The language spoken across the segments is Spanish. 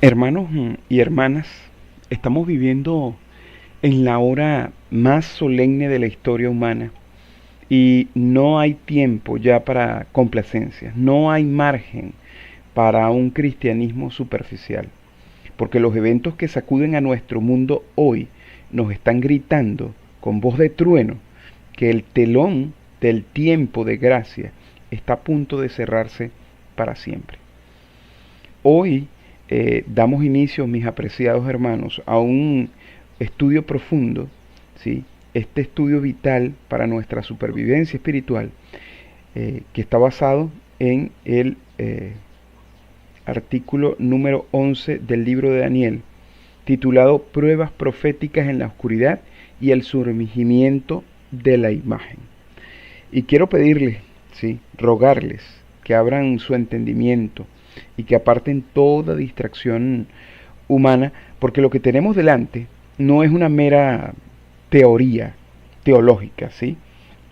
Hermanos y hermanas, estamos viviendo en la hora más solemne de la historia humana y no hay tiempo ya para complacencias, no hay margen para un cristianismo superficial, porque los eventos que sacuden a nuestro mundo hoy nos están gritando con voz de trueno que el telón del tiempo de gracia está a punto de cerrarse para siempre. Hoy damos inicio, mis apreciados hermanos, a un estudio profundo, ¿sí? Este estudio vital para nuestra supervivencia espiritual, que está basado en el artículo número 11 del libro de Daniel, titulado Pruebas proféticas en la oscuridad y el surgimiento de la imagen. Y quiero pedirles, ¿sí? Rogarles que abran su entendimiento y que aparten toda distracción humana, porque lo que tenemos delante no es una mera teoría teológica, ¿sí?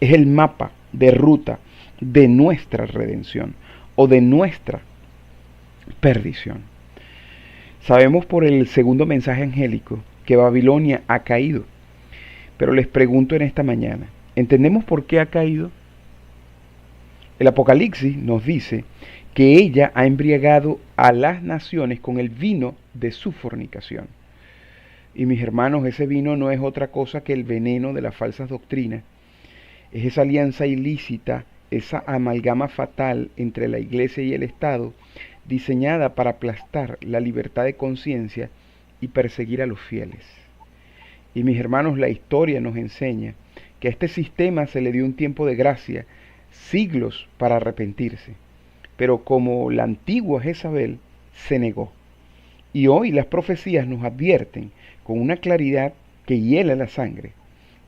Es el mapa de ruta de nuestra redención o de nuestra perdición. Sabemos por el segundo mensaje angélico que Babilonia ha caído, pero les pregunto en esta mañana, ¿entendemos por qué ha caído? El Apocalipsis nos dice que ella ha embriagado a las naciones con el vino de su fornicación. Y mis hermanos, ese vino no es otra cosa que el veneno de las falsas doctrinas. Es esa alianza ilícita, esa amalgama fatal entre la Iglesia y el Estado, diseñada para aplastar la libertad de conciencia y perseguir a los fieles. Y mis hermanos, la historia nos enseña que a este sistema se le dio un tiempo de gracia, siglos para arrepentirse. Pero como la antigua Jezabel se negó. Y hoy las profecías nos advierten con una claridad que hiela la sangre,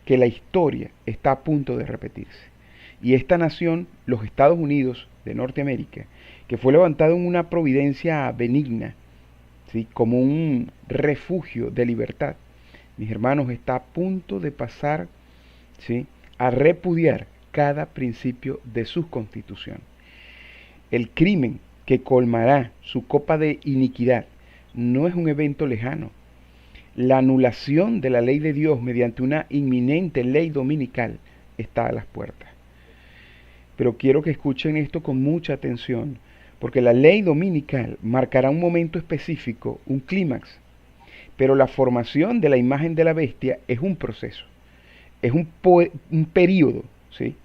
que la historia está a punto de repetirse. Y esta nación, los Estados Unidos de Norteamérica, que fue levantado en una providencia benigna, ¿sí? Como un refugio de libertad, mis hermanos, está a punto de pasar, ¿sí? A repudiar cada principio de su constitución. El crimen que colmará su copa de iniquidad no es un evento lejano. La anulación de la ley de Dios mediante una inminente ley dominical está a las puertas. Pero quiero que escuchen esto con mucha atención, porque la ley dominical marcará un momento específico, un clímax, pero la formación de la imagen de la bestia es un proceso, es un periodo, ¿sí?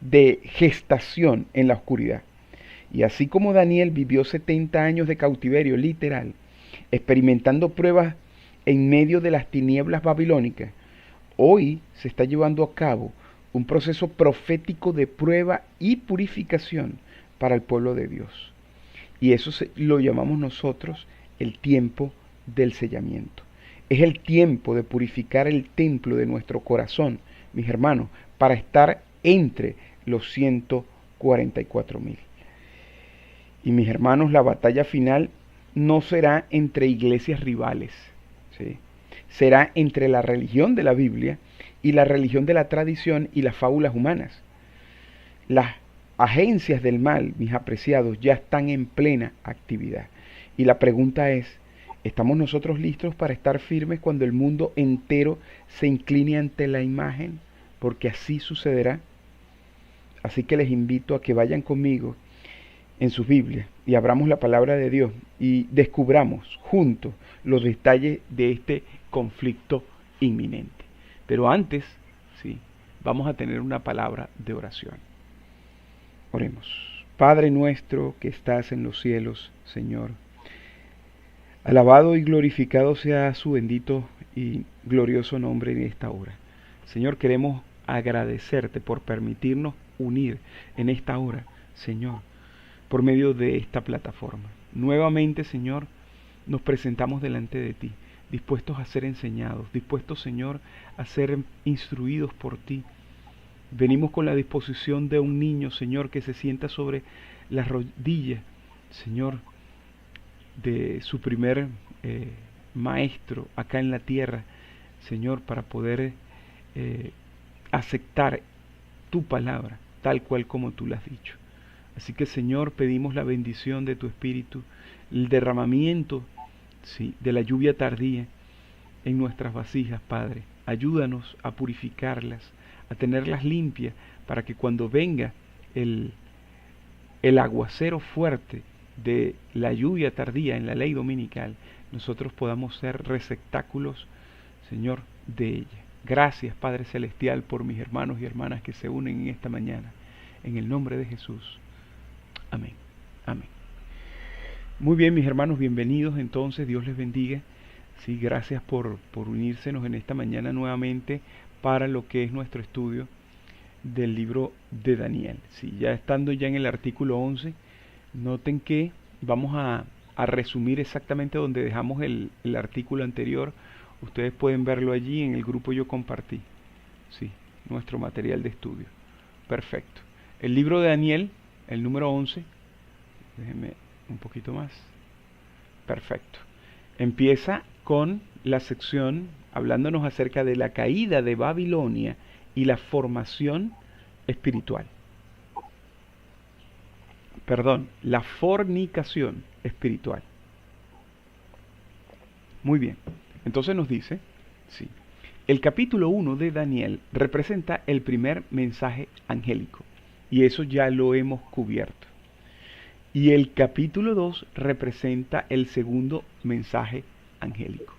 De gestación en la oscuridad. Y así como Daniel vivió 70 años de cautiverio literal, experimentando pruebas en medio de las tinieblas babilónicas, hoy se está llevando a cabo un proceso profético de prueba y purificación para el pueblo de Dios. Y eso lo llamamos nosotros el tiempo del sellamiento. Es el tiempo de purificar el templo de nuestro corazón, mis hermanos, para estar entre los 144,000. Y mis hermanos, la batalla final no será entre iglesias rivales, ¿sí? Será entre la religión de la Biblia y la religión de la tradición y las fábulas humanas. Las agencias del mal, mis apreciados, ya están en plena actividad. Y la pregunta es, ¿estamos nosotros listos para estar firmes cuando el mundo entero se incline ante la imagen? Porque así sucederá. Así que les invito a que vayan conmigo en sus Biblias y abramos la palabra de Dios y descubramos juntos los detalles de este conflicto inminente. Pero antes, sí, vamos a tener una palabra de oración. Oremos. Padre nuestro que estás en los cielos, Señor, alabado y glorificado sea su bendito y glorioso nombre en esta hora. Señor, queremos agradecerte por permitirnos unir en esta hora, Señor, por medio de esta plataforma. Nuevamente, Señor, nos presentamos delante de ti, dispuestos a ser enseñados, dispuestos, Señor, a ser instruidos por ti. Venimos con la disposición de un niño, Señor, que se sienta sobre las rodillas, Señor, de su primer maestro acá en la tierra, Señor, para poder aceptar tu palabra, tal cual como tú la has dicho. Así que, Señor, pedimos la bendición de tu Espíritu, el derramamiento, sí, de la lluvia tardía en nuestras vasijas, Padre. Ayúdanos a purificarlas, a tenerlas limpias, para que cuando venga el, el aguacero fuerte de la lluvia tardía en la ley dominical, nosotros podamos ser receptáculos, Señor, de ella. Gracias, Padre Celestial, por mis hermanos y hermanas que se unen en esta mañana. En el nombre de Jesús. Amén. Amén. Muy bien, mis hermanos, bienvenidos entonces. Dios les bendiga. Sí, gracias por unírsenos en esta mañana nuevamente para lo que es nuestro estudio del libro de Daniel. Sí, ya estando ya en el artículo 11, noten que vamos a resumir exactamente donde dejamos el artículo anterior. Ustedes pueden verlo allí en el grupo yo compartí. Sí, nuestro material de estudio. Perfecto. El libro de Daniel, el número 11, déjenme un poquito más. Perfecto. Empieza con la sección hablándonos acerca de la caída de Babilonia y la formación espiritual. Perdón, la fornicación espiritual. Muy bien. Entonces nos dice, sí, el capítulo 1 de Daniel representa el primer mensaje angélico, y eso ya lo hemos cubierto. Y el capítulo 2 representa el segundo mensaje angélico.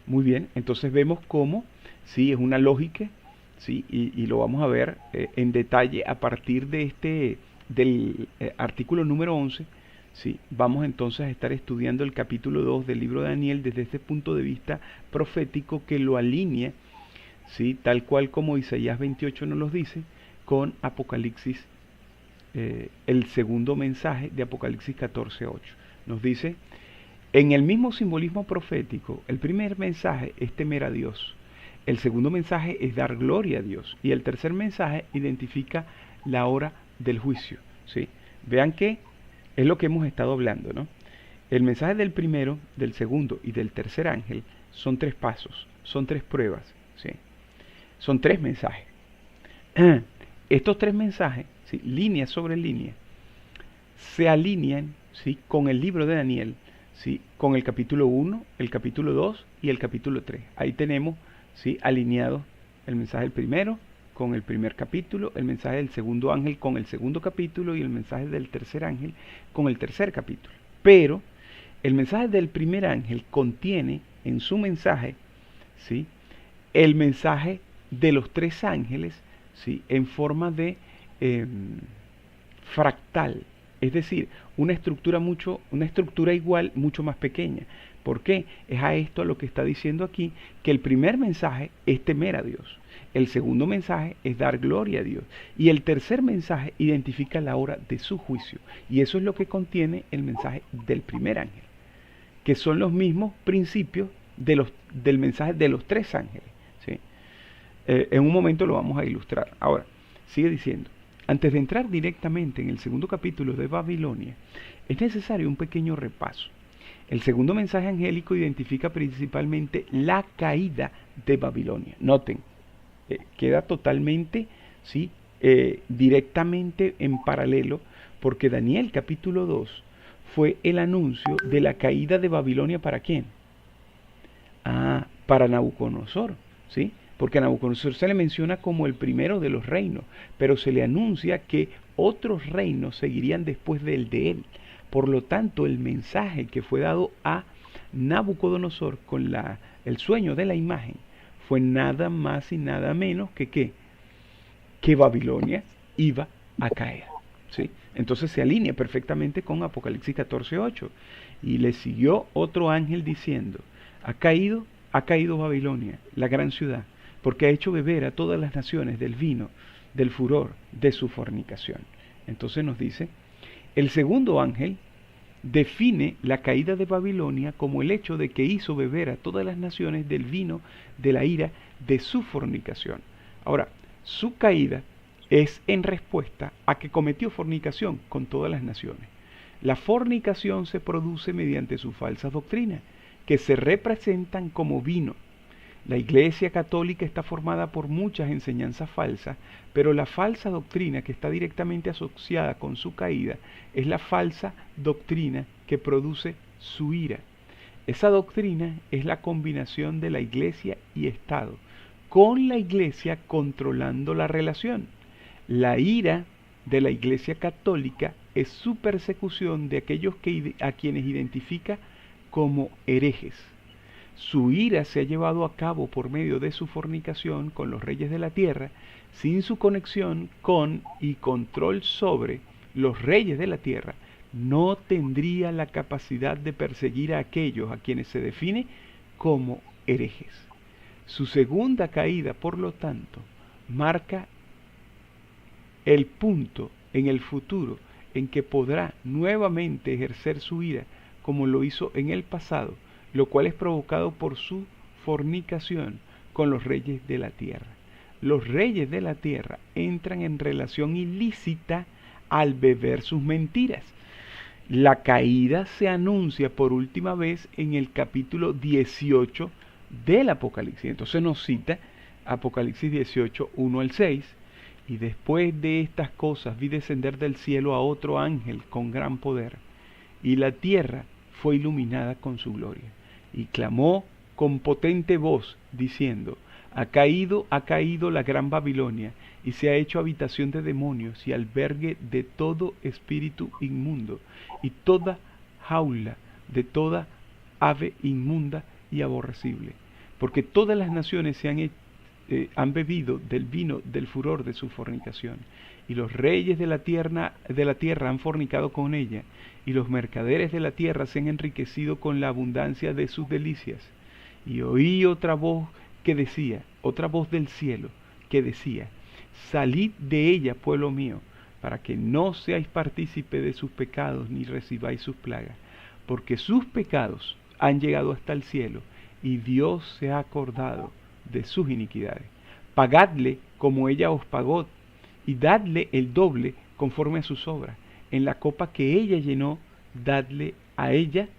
Muy bien, entonces vemos cómo, sí, es una lógica, sí, y lo vamos a ver en detalle a partir de del artículo número 11. Sí, vamos entonces a estar estudiando el capítulo 2 del libro de Daniel desde este punto de vista profético que lo alinea, sí, tal cual como Isaías 28 nos lo dice, con Apocalipsis, el segundo mensaje de Apocalipsis 14:8. Nos dice, en el mismo simbolismo profético, el primer mensaje es temer a Dios, el segundo mensaje es dar gloria a Dios, y el tercer mensaje identifica la hora del juicio. ¿Sí? Vean que es lo que hemos estado hablando, ¿no? El mensaje del primero, del segundo y del tercer ángel son 3 pasos, son 3 pruebas, ¿sí? Son 3 mensajes. Estos 3 mensajes, ¿sí?, línea sobre línea, se alinean, ¿sí?, con el libro de Daniel, ¿sí?, con el capítulo 1, el capítulo 2 y el capítulo 3. Ahí tenemos, ¿sí?, alineados el mensaje del primero con el primer capítulo, el mensaje del segundo ángel con el segundo capítulo y el mensaje del tercer ángel con el tercer capítulo. Pero el mensaje del primer ángel contiene en su mensaje, ¿sí?, el mensaje de los 3 ángeles, ¿sí?, en forma de fractal, es decir, una estructura igual, mucho más pequeña. ¿Por qué? Es a esto a lo que está diciendo aquí, que el primer mensaje es temer a Dios, el segundo mensaje es dar gloria a Dios, y el tercer mensaje identifica la hora de su juicio, y eso es lo que contiene el mensaje del primer ángel, que son los mismos principios del mensaje de los 3 ángeles. ¿Sí? En un momento lo vamos a ilustrar. Ahora, sigue diciendo, antes de entrar directamente en el segundo capítulo de Babilonia, es necesario un pequeño repaso. El segundo mensaje angélico identifica principalmente la caída de Babilonia. Noten, queda totalmente, ¿sí?, directamente en paralelo, porque Daniel capítulo 2 fue el anuncio de la caída de Babilonia. ¿Para quién? Para Nabucodonosor, ¿sí? Porque a Nabucodonosor se le menciona como el primero de los reinos, pero se le anuncia que otros reinos seguirían después del de él. Por lo tanto, el mensaje que fue dado a Nabucodonosor con el sueño de la imagen fue nada más y nada menos que Babilonia iba a caer. ¿Sí? Entonces se alinea perfectamente con Apocalipsis 14:8. Y le siguió otro ángel diciendo, ha caído Babilonia, la gran ciudad, porque ha hecho beber a todas las naciones del vino, del furor de su fornicación. Entonces nos dice, el segundo ángel define la caída de Babilonia como el hecho de que hizo beber a todas las naciones del vino de la ira de su fornicación. Ahora, su caída es en respuesta a que cometió fornicación con todas las naciones. La fornicación se produce mediante sus falsas doctrinas, que se representan como vino. La Iglesia Católica está formada por muchas enseñanzas falsas, pero la falsa doctrina que está directamente asociada con su caída es la falsa doctrina que produce su ira. Esa doctrina es la combinación de la Iglesia y Estado, con la Iglesia controlando la relación. La ira de la Iglesia católica es su persecución de aquellos a quienes identifica como herejes. Su ira se ha llevado a cabo por medio de su fornicación con los reyes de la tierra, sin su conexión con y control sobre los reyes de la tierra. No tendría la capacidad de perseguir a aquellos a quienes se define como herejes. Su segunda caída, por lo tanto, marca el punto en el futuro en que podrá nuevamente ejercer su ira como lo hizo en el pasado, lo cual es provocado por su fornicación con los reyes de la tierra. Los reyes de la tierra entran en relación ilícita al beber sus mentiras. La caída se anuncia por última vez en el capítulo 18 del Apocalipsis. Entonces nos cita Apocalipsis 18, 1 al 6. Y después de estas cosas vi descender del cielo a otro ángel con gran poder, y la tierra fue iluminada con su gloria. Y clamó con potente voz, diciendo: ha caído la gran Babilonia, y se ha hecho habitación de demonios y albergue de todo espíritu inmundo, y toda jaula de toda ave inmunda y aborrecible. Porque todas las naciones han bebido del vino del furor de su fornicación, y los reyes de la tierra han fornicado con ella, y los mercaderes de la tierra se han enriquecido con la abundancia de sus delicias. Y oí otra voz del cielo, que decía: salid de ella, pueblo mío, para que no seáis partícipe de sus pecados, ni recibáis sus plagas, porque sus pecados han llegado hasta el cielo, y Dios se ha acordado de sus iniquidades. Pagadle como ella os pagó, y dadle el doble conforme a sus obras. En la copa que ella llenó, dadle a ella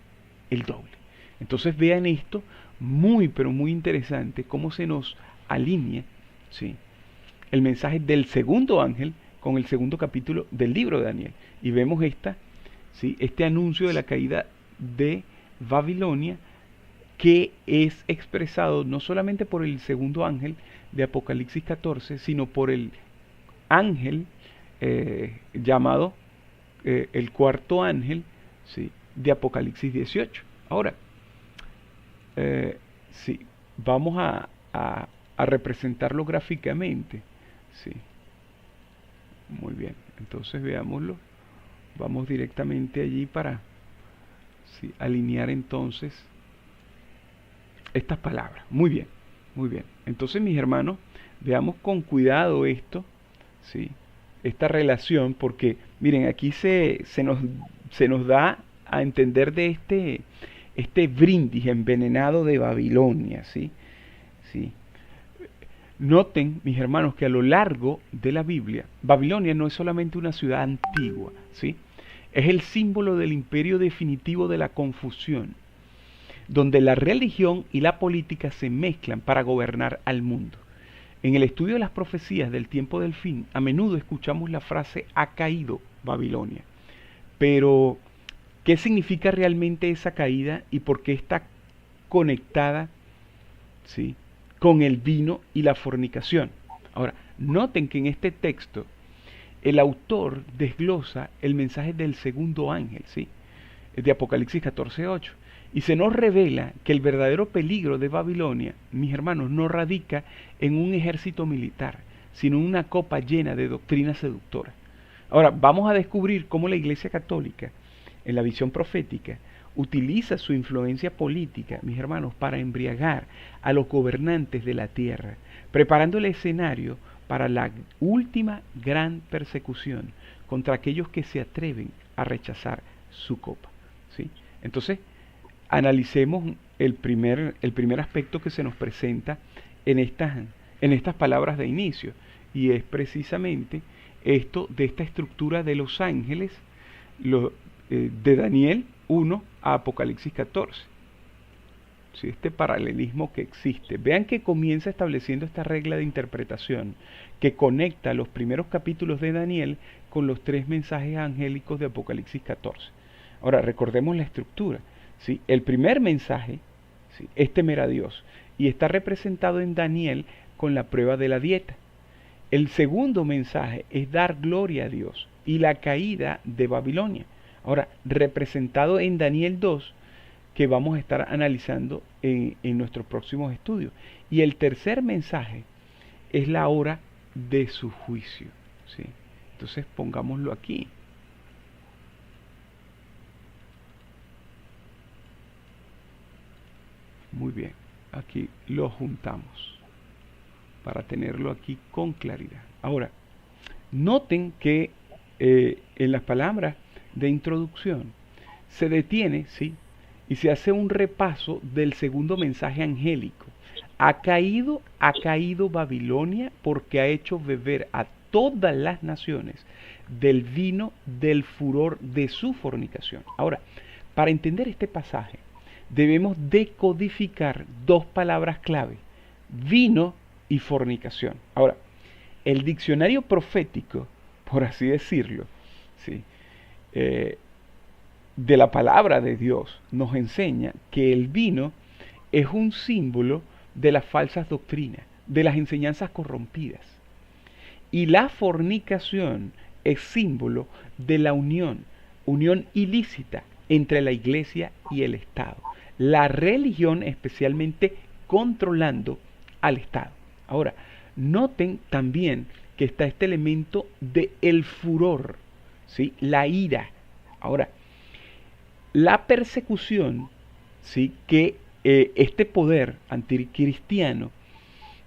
el doble. Entonces vean esto, muy pero muy interesante, cómo se nos alinea, ¿sí?, el mensaje del segundo ángel con el segundo capítulo del libro de Daniel. Y vemos este anuncio de la caída de Babilonia, que es expresado no solamente por el segundo ángel de Apocalipsis 14, sino por el ángel llamado el cuarto ángel, ¿sí?, de Apocalipsis 18. Ahora, vamos a representarlo gráficamente. Sí, muy bien. Entonces veámoslo. Vamos directamente allí para alinear entonces estas palabras. Muy bien, muy bien. Entonces, mis hermanos, veamos con cuidado esto, ¿sí?, esta relación, porque miren, aquí se nos da a entender de este brindis envenenado de Babilonia, ¿sí? Noten, mis hermanos, que a lo largo de la Biblia, Babilonia no es solamente una ciudad antigua, ¿sí?, es el símbolo del imperio definitivo de la confusión, donde la religión y la política se mezclan para gobernar al mundo. En el estudio de las profecías del tiempo del fin, a menudo escuchamos la frase "ha caído Babilonia". Pero, ¿qué significa realmente esa caída y por qué está conectada, ¿sí?, con el vino y la fornicación? Ahora, noten que en este texto el autor desglosa el mensaje del segundo ángel, ¿sí?, de Apocalipsis 14:8. Y se nos revela que el verdadero peligro de Babilonia, mis hermanos, no radica en un ejército militar, sino en una copa llena de doctrina seductora. Ahora, vamos a descubrir cómo la Iglesia Católica, en la visión profética, utiliza su influencia política, mis hermanos, para embriagar a los gobernantes de la tierra, preparando el escenario para la última gran persecución contra aquellos que se atreven a rechazar su copa, ¿sí? Entonces, analicemos el primer aspecto que se nos presenta en estas palabras de inicio, y es precisamente esto de esta estructura de los ángeles, de Daniel 1 a Apocalipsis 14. ¿Sí? Este paralelismo que existe. Vean que comienza estableciendo esta regla de interpretación que conecta los primeros capítulos de Daniel con los 3 mensajes angélicos de Apocalipsis 14. Ahora, recordemos la estructura. ¿sí? El primer mensaje, ¿sí?, es temer a Dios y está representado en Daniel con la prueba de la dieta. El segundo mensaje es dar gloria a Dios y la caída de Babilonia. Ahora, representado en Daniel 2, que vamos a estar analizando en nuestros próximos estudios. Y el tercer mensaje es la hora de su juicio, ¿sí? Entonces pongámoslo aquí. Muy bien, aquí lo juntamos para tenerlo aquí con claridad. Ahora, noten que en las palabras de introducción se detiene, ¿sí?, y se hace un repaso del segundo mensaje angélico. Ha caído Babilonia porque ha hecho beber a todas las naciones del vino del furor de su fornicación. Ahora, para entender este pasaje, debemos decodificar dos palabras clave: vino y fornicación. Ahora, el diccionario profético, por así decirlo, ¿sí?, de la palabra de Dios, nos enseña que el vino es un símbolo de las falsas doctrinas, de las enseñanzas corrompidas. Y la fornicación es símbolo de la unión ilícita entre la iglesia y el Estado. La religión especialmente controlando al Estado. Ahora, noten también que está este elemento de el furor, ¿sí?, la ira. Ahora, la persecución, ¿sí?, que este poder anticristiano,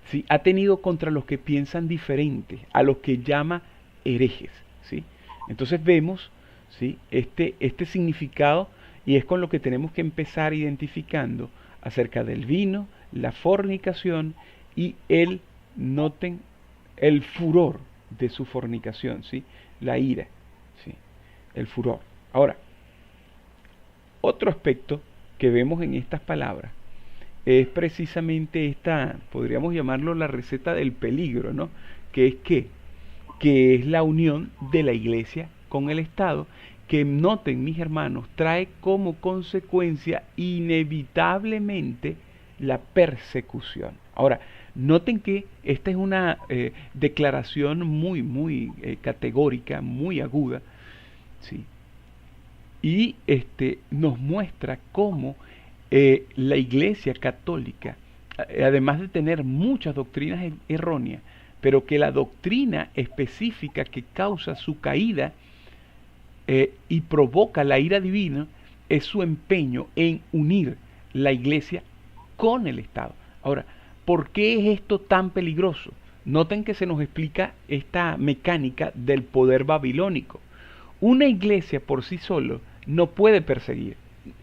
¿sí?, ha tenido contra los que piensan diferente, a los que llama herejes, ¿sí? Entonces vemos, ¿sí?, este significado, y es con lo que tenemos que empezar identificando acerca del vino, la fornicación y noten, el furor de su fornicación, ¿sí?, la ira, ¿sí?, el furor. Ahora, otro aspecto que vemos en estas palabras es precisamente esta, podríamos llamarlo la receta del peligro, ¿no? Que es que es la unión de la iglesia con el Estado, que, noten mis hermanos, trae como consecuencia inevitablemente la persecución. Ahora, noten que esta es una declaración muy categórica, muy aguda, ¿sí?, y nos muestra cómo la Iglesia Católica, además de tener muchas doctrinas erróneas, pero que la doctrina específica que causa su caída y provoca la ira divina es su empeño en unir la Iglesia con el Estado. Ahora, ¿por qué es esto tan peligroso? Noten que se nos explica esta mecánica del poder babilónico. Una iglesia por sí solo no puede perseguir,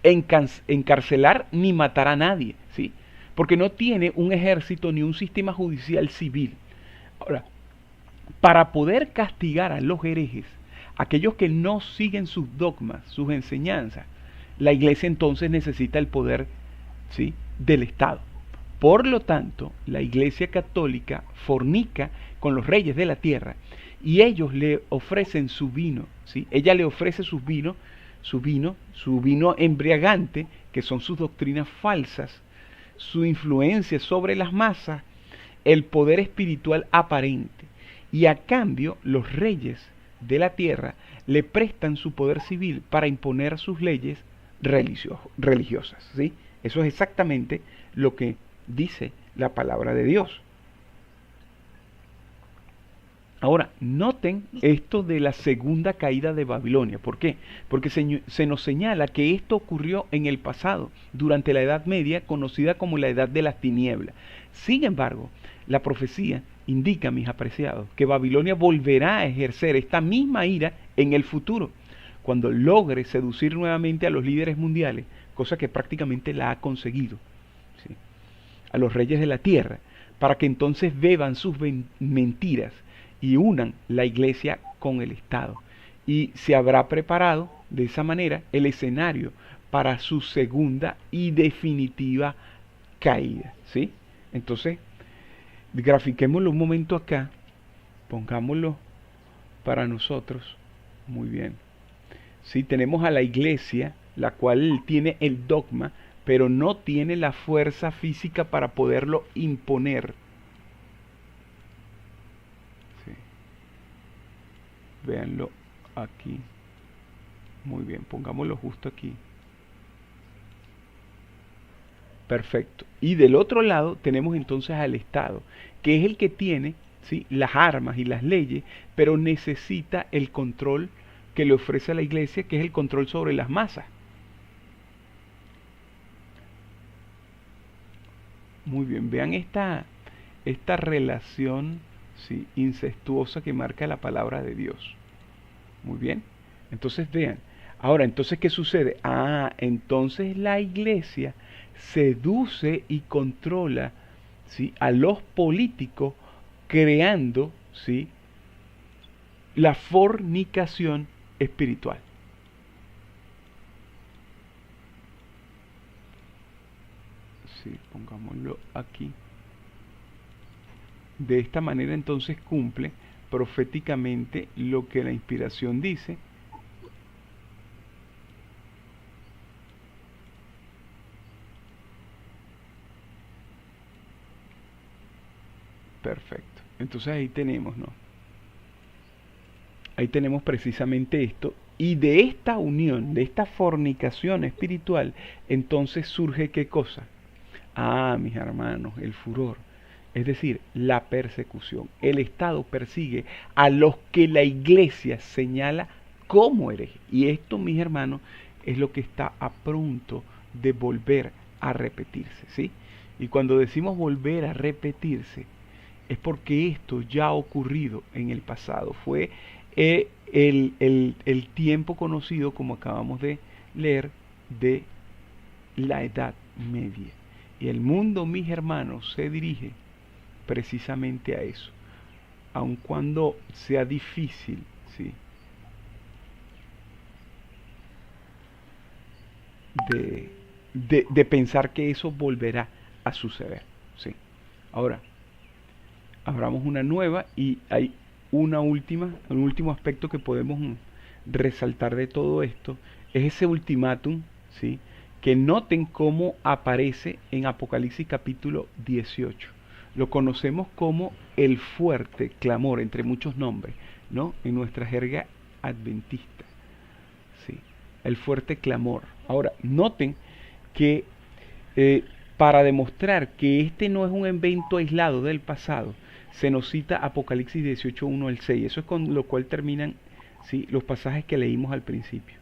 encarcelar ni matar a nadie, ¿sí?, porque no tiene un ejército ni un sistema judicial civil. Ahora, para poder castigar a los herejes, aquellos que no siguen sus dogmas, sus enseñanzas, la iglesia entonces necesita el poder, ¿sí?, del Estado. Por lo tanto, la Iglesia Católica fornica con los reyes de la tierra y ellos le ofrecen su vino, ¿sí? Ella le ofrece su vino embriagante, que son sus doctrinas falsas, su influencia sobre las masas, el poder espiritual aparente. Y a cambio, los reyes de la tierra le prestan su poder civil para imponer sus leyes religiosas, ¿sí? Eso es exactamente lo que dice la palabra de Dios. Ahora, noten esto de la segunda caída de Babilonia. ¿Por qué? Porque se nos señala que esto ocurrió en el pasado, durante la Edad Media, conocida como la Edad de las Tinieblas. Sin embargo, la profecía indica, mis apreciados, que Babilonia volverá a ejercer esta misma ira en el futuro, cuando logre seducir nuevamente a los líderes mundiales, cosa que prácticamente la ha conseguido, ¿sí?, a los reyes de la tierra, para que entonces beban sus mentiras y unan la iglesia con el Estado. Y se habrá preparado de esa manera el escenario para su segunda y definitiva caída, ¿sí? Entonces, grafiquémoslo un momento acá, pongámoslo para nosotros. Muy bien. Sí, tenemos a la iglesia la cual tiene el dogma, pero no tiene la fuerza física para poderlo imponer. Sí. Véanlo aquí. Muy bien, pongámoslo justo aquí. Perfecto. Y del otro lado tenemos entonces al Estado, que es el que tiene, ¿sí?, las armas y las leyes, pero necesita el control que le ofrece a la iglesia, que es el control sobre las masas. Muy bien, vean esta relación, ¿sí?, incestuosa que marca la palabra de Dios. Muy bien. Entonces vean. Ahora, entonces, ¿qué sucede? Entonces la iglesia seduce y controla, ¿sí?, a los políticos, creando, ¿sí?, la fornicación espiritual. Sí, pongámoslo aquí. De esta manera entonces cumple proféticamente lo que la inspiración dice. Perfecto. Entonces ahí tenemos, ¿no? Ahí tenemos precisamente esto. Y de esta unión, de esta fornicación espiritual, entonces surge ¿qué cosa? Mis hermanos, el furor. Es decir, la persecución. El Estado persigue a los que la iglesia señala como herejes. Y esto, mis hermanos, es lo que está a punto de volver a repetirse, ¿sí? Y cuando decimos volver a repetirse, es porque esto ya ha ocurrido en el pasado. Fue el tiempo conocido, como acabamos de leer, de la Edad Media. Y el mundo, mis hermanos, se dirige precisamente a eso. Aun cuando sea difícil, ¿sí?, de pensar que eso volverá a suceder, ¿sí? Ahora, abramos una nueva y hay un último aspecto que podemos resaltar de todo esto, es ese ultimátum, ¿sí?, que noten cómo aparece en Apocalipsis capítulo 18. Lo conocemos como el fuerte clamor, entre muchos nombres, ¿no?, en nuestra jerga adventista. Sí, el fuerte clamor. Ahora, noten que para demostrar que este no es un evento aislado del pasado, se nos cita Apocalipsis 18, 1 al 6. Eso es con lo cual terminan, ¿sí?, los pasajes que leímos al principio.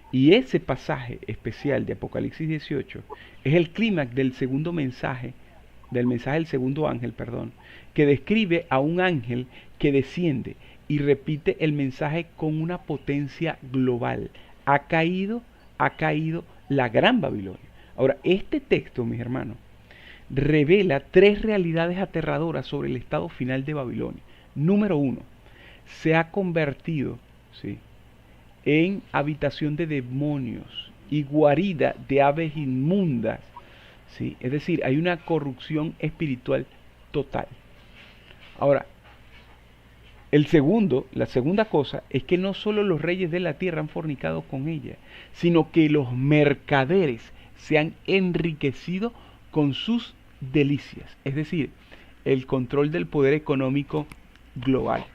Y ese pasaje especial de Apocalipsis 18 es el clímax del segundo mensaje, del mensaje del segundo ángel, perdón, que describe a un ángel que desciende y repite el mensaje con una potencia global. Ha caído la gran Babilonia. Ahora, este texto, mis hermanos, revela tres realidades aterradoras sobre el estado final de Babilonia. Número uno, se ha convertido, ¿sí?, en habitación de demonios y guarida de aves inmundas, ¿sí? Es decir, hay una corrupción espiritual total. Ahora, la segunda cosa es que no solo los reyes de la tierra han fornicado con ella, sino que los mercaderes se han enriquecido con sus delicias, es decir, el control del poder económico global.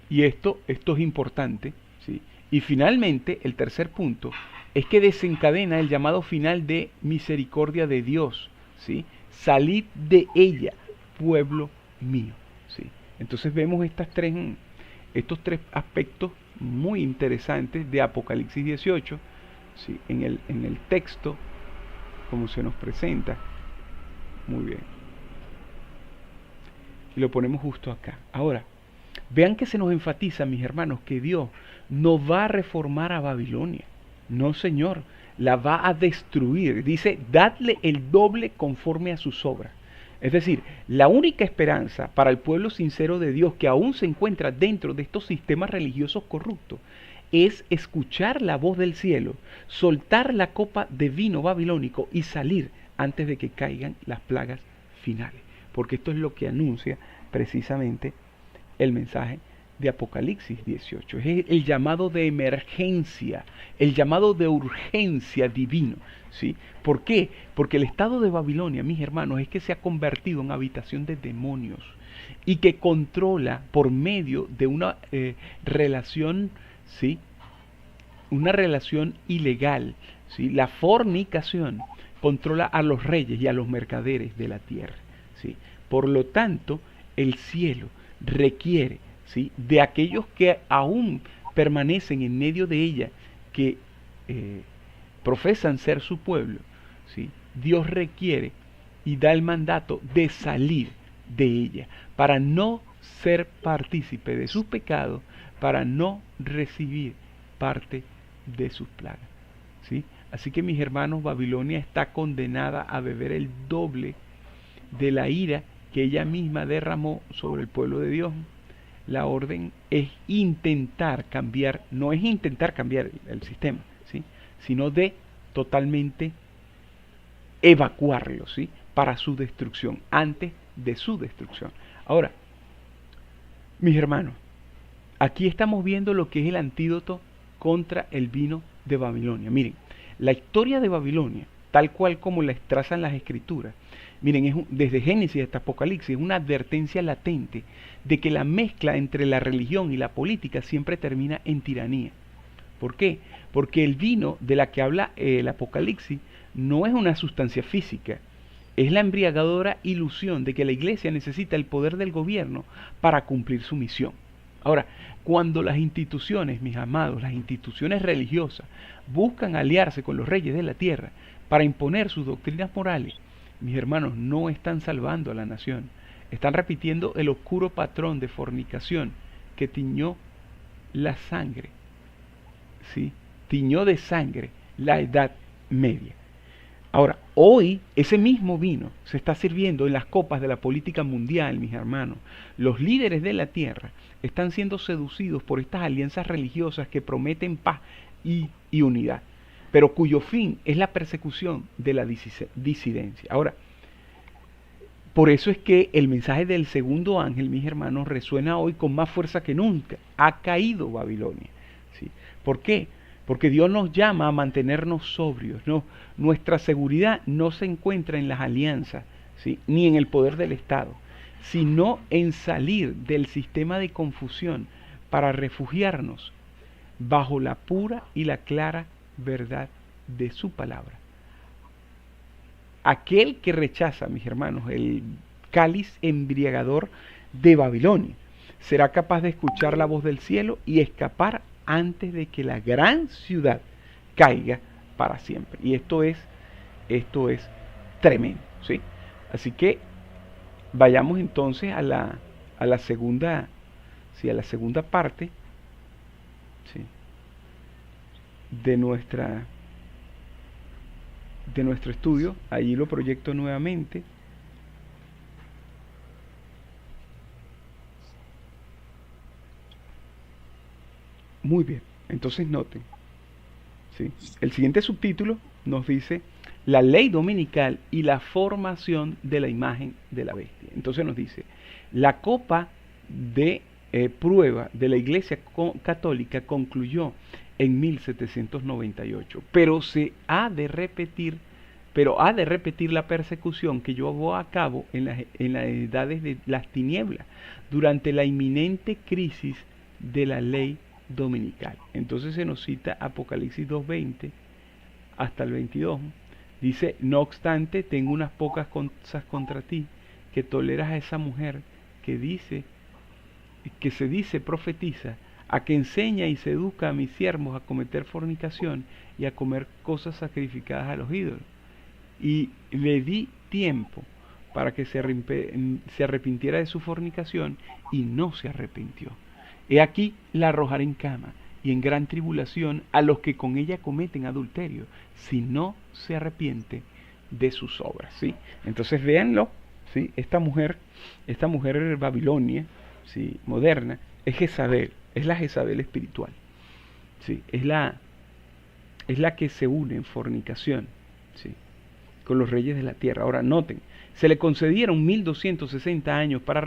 Y esto es importante, ¿sí? Y finalmente, el tercer punto es que desencadena el llamado final de misericordia de Dios, ¿sí? Salid de ella, pueblo mío, ¿sí? Entonces vemos estos tres aspectos muy interesantes de Apocalipsis 18, ¿sí?, en el texto, como se nos presenta. Muy bien. Y lo ponemos justo acá. Ahora, vean que se nos enfatiza, mis hermanos, que Dios no va a reformar a Babilonia. No, Señor, la va a destruir. Dice, dadle el doble conforme a sus obras. Es decir, la única esperanza para el pueblo sincero de Dios que aún se encuentra dentro de estos sistemas religiosos corruptos es escuchar la voz del cielo, soltar la copa de vino babilónico y salir antes de que caigan las plagas finales. Porque esto es lo que anuncia precisamente el mensaje de Apocalipsis 18. Es el llamado de emergencia, el llamado de urgencia divino, ¿sí? ¿Por qué? Porque el estado de Babilonia, mis hermanos, es que se ha convertido en habitación de demonios y que controla por medio de una relación, ¿sí? Una relación ilegal, ¿sí? La fornicación controla a los reyes y a los mercaderes de la tierra, ¿sí? Por lo tanto, el cielo requiere, ¿sí?, de aquellos que aún permanecen en medio de ella, que profesan ser su pueblo, ¿sí? Dios requiere y da el mandato de salir de ella para no ser partícipe de sus pecados, para no recibir parte de sus plagas, ¿sí? Así que mis hermanos, Babilonia está condenada a beber el doble de la ira que ella misma derramó sobre el pueblo de Dios. La orden es intentar cambiar, no es intentar cambiar el sistema, ¿sí?, sino de totalmente evacuarlo, ¿sí?, para su destrucción, antes de su destrucción. Ahora, mis hermanos, aquí estamos viendo lo que es el antídoto contra el vino de Babilonia. Miren, la historia de Babilonia, tal cual como la trazan las escrituras, miren, desde Génesis hasta Apocalipsis, es una advertencia latente de que la mezcla entre la religión y la política siempre termina en tiranía. ¿Por qué? Porque el vino de la que habla el Apocalipsis no es una sustancia física, es la embriagadora ilusión de que la iglesia necesita el poder del gobierno para cumplir su misión. Ahora, cuando las instituciones, mis amados, las instituciones religiosas, buscan aliarse con los reyes de la tierra para imponer sus doctrinas morales, mis hermanos, no están salvando a la nación. Están repitiendo el oscuro patrón de fornicación que tiñó la sangre, ¿sí?, tiñó de sangre la Edad Media. Ahora, hoy ese mismo vino se está sirviendo en las copas de la política mundial, mis hermanos. Los líderes de la tierra están siendo seducidos por estas alianzas religiosas que prometen paz y unidad, pero cuyo fin es la persecución de la disidencia. Ahora, por eso es que el mensaje del segundo ángel, mis hermanos, resuena hoy con más fuerza que nunca. Ha caído Babilonia, ¿sí? ¿Por qué? Porque Dios nos llama a mantenernos sobrios, ¿no? Nuestra seguridad no se encuentra en las alianzas, ¿sí?, ni en el poder del Estado, sino en salir del sistema de confusión para refugiarnos bajo la pura y la clara verdad de su palabra. Aquel que rechaza, mis hermanos, el cáliz embriagador de Babilonia, será capaz de escuchar la voz del cielo y escapar antes de que la gran ciudad caiga para siempre. Y esto es tremendo, ¿sí? Así que vayamos entonces a la segunda, ¿sí?, a la segunda parte, ¿sí?, de nuestro estudio. Allí lo proyecto nuevamente. Muy bien, entonces noten, ¿sí?, el siguiente subtítulo nos dice la ley dominical y la formación de la imagen de la bestia. Entonces nos dice, la copa de prueba de la Iglesia Católica concluyó en 1798, pero ha de repetir la persecución que llevó a cabo en las edades de las tinieblas durante la inminente crisis de la ley dominical. Entonces se nos cita Apocalipsis 2:20 hasta el 22. Dice, no obstante, tengo unas pocas cosas contra ti, que toleras a esa mujer que se dice profetiza, a que enseña y seduca a mis siervos a cometer fornicación y a comer cosas sacrificadas a los ídolos. Y le di tiempo para que se arrepintiera de su fornicación, y no se arrepintió. He aquí la arrojaré en cama y en gran tribulación a los que con ella cometen adulterio, si no se arrepiente de sus obras, ¿sí? Entonces véanlo, ¿sí? Esta mujer Babilonia, ¿sí?, moderna, es Jezabel, es la Jezabel espiritual, ¿sí? Es la que se une en fornicación, ¿sí?, con los reyes de la tierra. Ahora noten, se le concedieron 1260 años para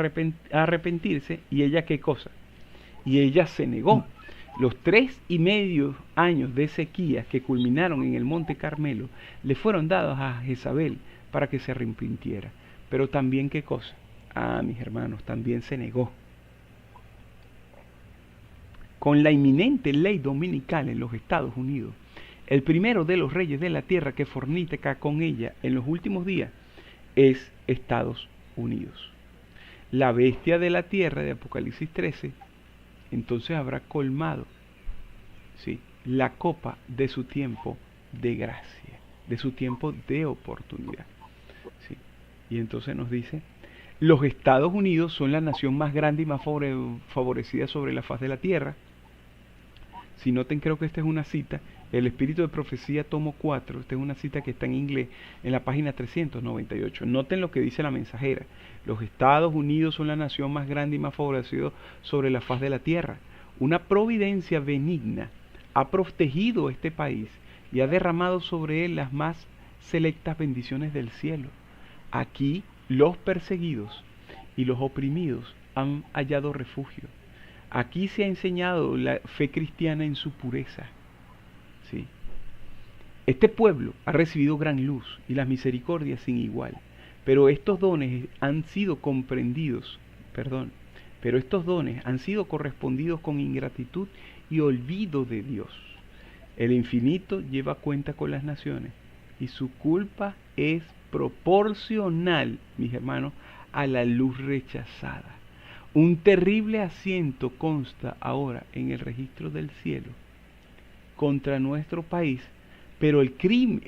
arrepentirse, y ella, ¿qué cosa? y ella se negó. Los 3,5 años de sequía que culminaron en el Monte Carmelo le fueron dados a Jezabel para que se arrepintiera. Pero también, ¿qué cosa? Ah, mis hermanos, también se negó. Con la inminente ley dominical en los Estados Unidos, el primero de los reyes de la tierra que fornica con ella en los últimos días es Estados Unidos. La bestia de la tierra de Apocalipsis 13 entonces habrá colmado, ¿sí?, la copa de su tiempo de gracia, de su tiempo de oportunidad, ¿sí? Y entonces nos dice, los Estados Unidos son la nación más grande y más favorecida sobre la faz de la tierra. Si noten, creo que esta es una cita, el Espíritu de Profecía, tomo 4, esta es una cita que está en inglés, en la página 398. Noten lo que dice la mensajera. Los Estados Unidos son la nación más grande y más favorecida sobre la faz de la tierra. Una providencia benigna ha protegido este país y ha derramado sobre él las más selectas bendiciones del cielo. Aquí los perseguidos y los oprimidos han hallado refugio. Aquí se ha enseñado la fe cristiana en su pureza. ¿Sí? Este pueblo ha recibido gran luz y las misericordias sin igual, pero estos dones han sido correspondidos con ingratitud y olvido de Dios. El infinito lleva cuenta con las naciones y su culpa es proporcional, mis hermanos, a la luz rechazada. Un terrible asiento consta ahora en el registro del cielo contra nuestro país, pero el crimen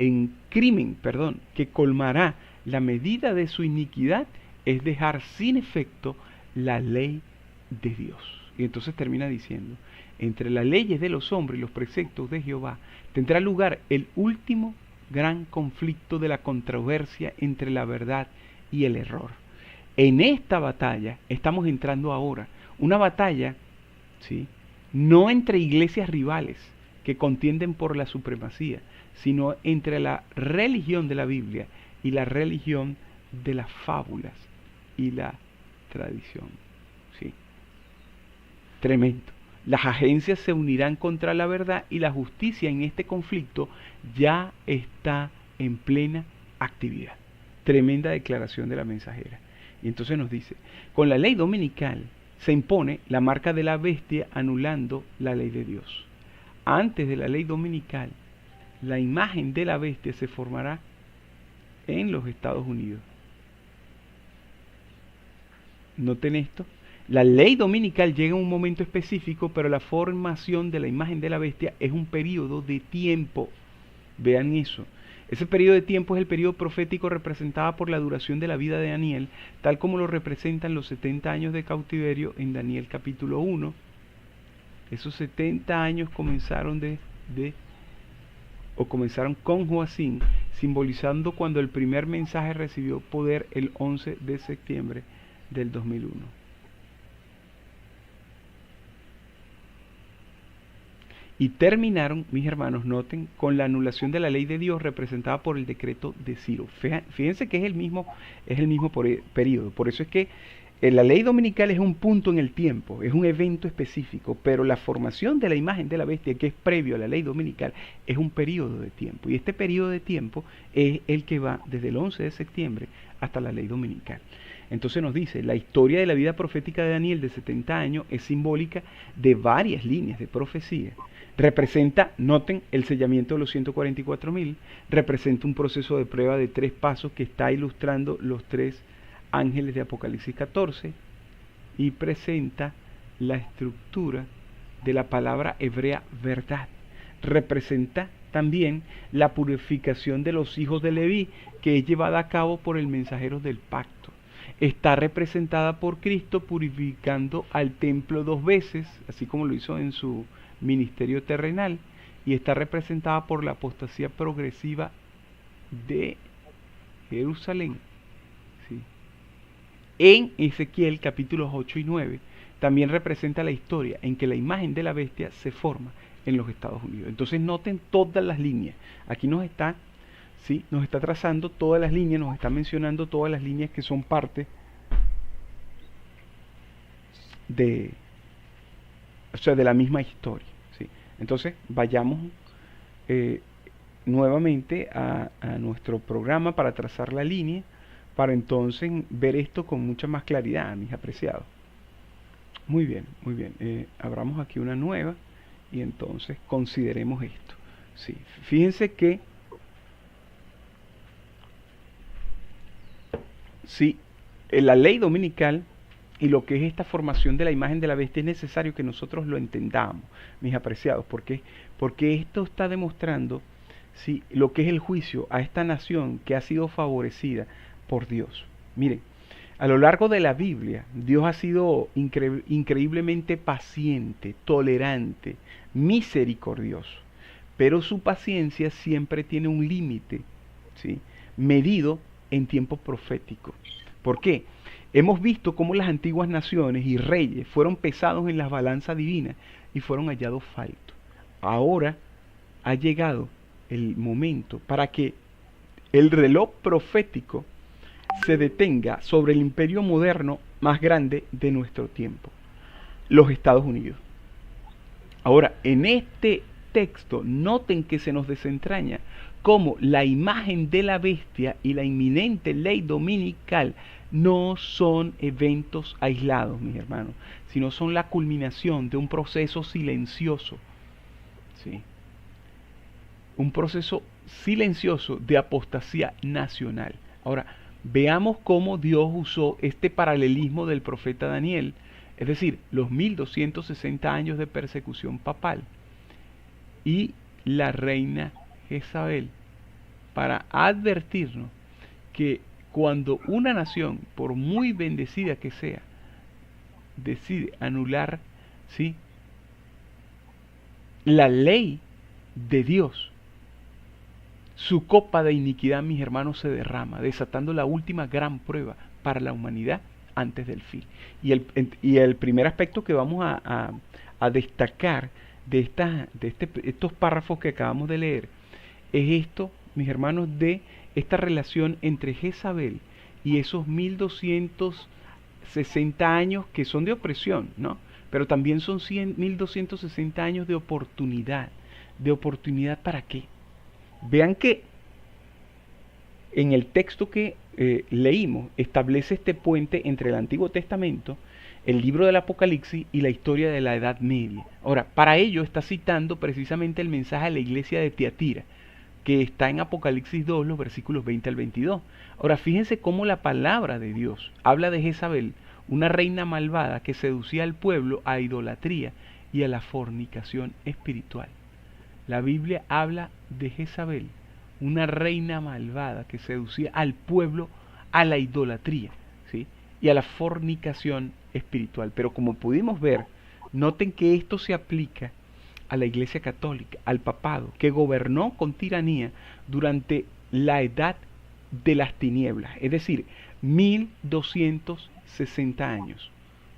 que colmará la medida de su iniquidad es dejar sin efecto la ley de Dios. Y entonces termina diciendo, entre las leyes de los hombres y los preceptos de Jehová tendrá lugar el último gran conflicto de la controversia entre la verdad y el error. En esta batalla estamos entrando ahora, una batalla, ¿sí?, no entre iglesias rivales que contienden por la supremacía, sino entre la religión de la Biblia y la religión de las fábulas y la tradición. ¿Sí? Tremendo. Las agencias se unirán contra la verdad y la justicia en este conflicto ya está en plena actividad. Tremenda declaración de la mensajera. Y entonces nos dice, con la ley dominical se impone la marca de la bestia anulando la ley de Dios. Antes de la ley dominical, la imagen de la bestia se formará en los Estados Unidos. Noten esto, la ley dominical llega en un momento específico, pero la formación de la imagen de la bestia es un periodo de tiempo. Vean eso. Ese periodo de tiempo es el periodo profético representado por la duración de la vida de Daniel, tal como lo representan los 70 años de cautiverio en Daniel capítulo 1. Esos 70 años comenzaron comenzaron con Joacim, simbolizando cuando el primer mensaje recibió poder el 11 de septiembre del 2001. Y terminaron, mis hermanos, noten, con la anulación de la ley de Dios representada por el decreto de Ciro. Fíjense que es el mismo periodo. Por eso es que la ley dominical es un punto en el tiempo, es un evento específico, pero la formación de la imagen de la bestia, que es previo a la ley dominical, es un periodo de tiempo. Y este periodo de tiempo es el que va desde el 11 de septiembre hasta la ley dominical. Entonces nos dice, la historia de la vida profética de Daniel de 70 años es simbólica de varias líneas de profecía. Representa, noten, el sellamiento de los 144,000, representa un proceso de prueba de 3 pasos que está ilustrando los 3 ángeles de Apocalipsis 14 y presenta la estructura de la palabra hebrea verdad. Representa también la purificación de los hijos de Leví, que es llevada a cabo por el mensajero del pacto. Está representada por Cristo purificando al templo 2 veces, así como lo hizo en su ministerio terrenal, y está representada por la apostasía progresiva de Jerusalén. ¿Sí? En Ezequiel capítulos 8 y 9 también representa la historia en que la imagen de la bestia se forma en los Estados Unidos. Entonces noten todas las líneas. Aquí nos está trazando todas las líneas, nos está mencionando todas las líneas que son parte de o sea, de la misma historia, ¿sí? Entonces, vayamos eh, nuevamente a nuestro programa para trazar la línea, para entonces ver esto con mucha más claridad, mis apreciados. Muy bien, muy bien. Abramos aquí una nueva y entonces consideremos esto. Sí, fíjense que si la ley dominical y lo que es esta formación de la imagen de la bestia es necesario que nosotros lo entendamos, mis apreciados, porque esto está demostrando sí, lo que es el juicio a esta nación que ha sido favorecida por Dios. Miren, a lo largo de la Biblia, Dios ha sido increíblemente paciente, tolerante, misericordioso, pero su paciencia siempre tiene un límite, ¿sí? Medido en tiempo profético. ¿Por qué? Hemos visto cómo las antiguas naciones y reyes fueron pesados en las balanzas divinas y fueron hallados faltos. Ahora ha llegado el momento para que el reloj profético se detenga sobre el imperio moderno más grande de nuestro tiempo, los Estados Unidos. Ahora, en este texto, noten que se nos desentraña cómo la imagen de la bestia y la inminente ley dominical no son eventos aislados, mis hermanos, sino son la culminación de un proceso silencioso, ¿sí? Un proceso silencioso de apostasía nacional. Ahora, veamos cómo Dios usó este paralelismo del profeta Daniel, es decir, los 1260 años de persecución papal y la reina Jezabel, para advertirnos que cuando una nación, por muy bendecida que sea, decide anular, ¿sí?, la ley de Dios, su copa de iniquidad, mis hermanos, se derrama, desatando la última gran prueba para la humanidad antes del fin. Y el primer aspecto que vamos a destacar de estos párrafos que acabamos de leer es esto, mis hermanos, de esta relación entre Jezabel y esos 1260 años que son de opresión, ¿no? Pero también son 1260 años de oportunidad. ¿De oportunidad para qué? Vean que en el texto que leímos establece este puente entre el Antiguo Testamento, el libro del Apocalipsis y la historia de la Edad Media. Ahora, para ello está citando precisamente el mensaje a la iglesia de Tiatira, que está en Apocalipsis 2, los versículos 20 al 22. Ahora, fíjense cómo la palabra de Dios habla de Jezabel, una reina malvada que seducía al pueblo a idolatría y a la fornicación espiritual. La Biblia habla de Jezabel, una reina malvada que seducía al pueblo a la idolatría, ¿sí?, y a la fornicación espiritual. Pero como pudimos ver, noten que esto se aplica a la Iglesia Católica, al papado, que gobernó con tiranía durante la edad de las tinieblas, es decir, 1260 años.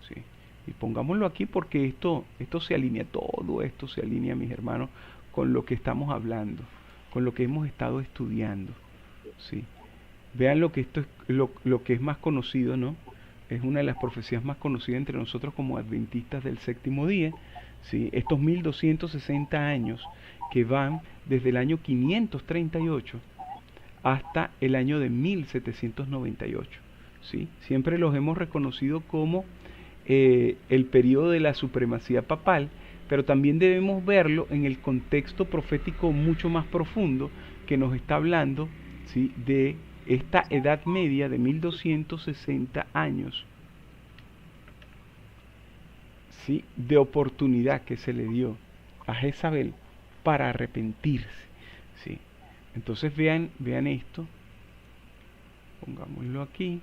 ¿Sí? Y pongámoslo aquí porque esto se alinea, todo esto se alinea, mis hermanos, con lo que estamos hablando, con lo que hemos estado estudiando. ¿Sí? Vean lo que esto es, lo que es más conocido, ¿no? Es una de las profecías más conocidas entre nosotros como adventistas del séptimo día. ¿Sí? Estos 1260 años que van desde el año 538 hasta el año de 1798. ¿Sí? Siempre los hemos reconocido como el periodo de la supremacía papal, pero también debemos verlo en el contexto profético mucho más profundo que nos está hablando, ¿sí?, de esta Edad Media de 1260 años, ¿sí?, de oportunidad que se le dio a Jezabel para arrepentirse. ¿Sí? Entonces vean esto, pongámoslo aquí.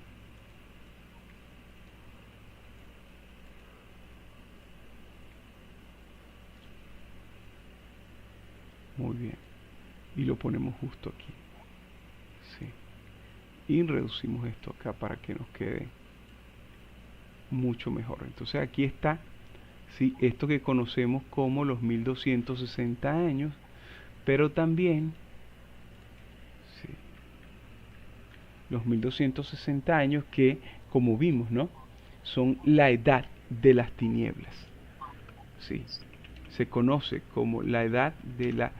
Muy bien. Y lo ponemos justo aquí. Sí. Y reducimos esto acá para que nos quede mucho mejor. Entonces aquí está, ¿sí?, esto que conocemos como los 1260 años, pero también, ¿sí?, los 1260 años que, como vimos, ¿no?, son la edad de las tinieblas. sí, se conoce como la edad de las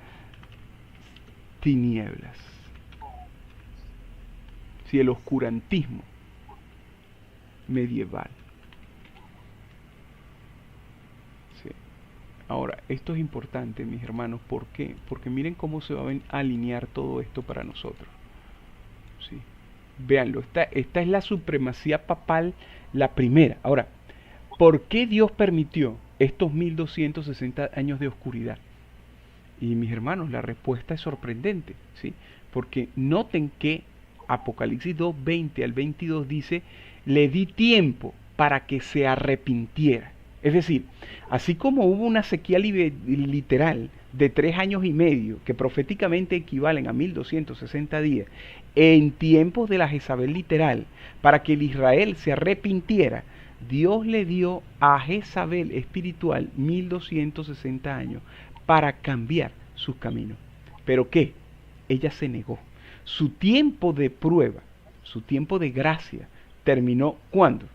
tinieblas, sí, el oscurantismo medieval. Sí. Ahora, esto es importante, mis hermanos, ¿por qué? Porque miren cómo se va a alinear todo esto para nosotros. Sí. Véanlo, esta es la supremacía papal, la primera. Ahora, ¿por qué Dios permitió estos 1260 años de oscuridad? Y mis hermanos, la respuesta es sorprendente, ¿sí? Porque noten que Apocalipsis 2, 20 al 22 dice, le di tiempo para que se arrepintiera. Es decir, así como hubo una sequía literal de 3 años y medio, que proféticamente equivalen a 1260 días, en tiempos de la Jezabel literal, para que el Israel se arrepintiera, Dios le dio a Jezabel espiritual 1260 años para cambiar sus caminos. ¿Pero qué? Ella se negó. Su tiempo de prueba, su tiempo de gracia, terminó ¿cuándo?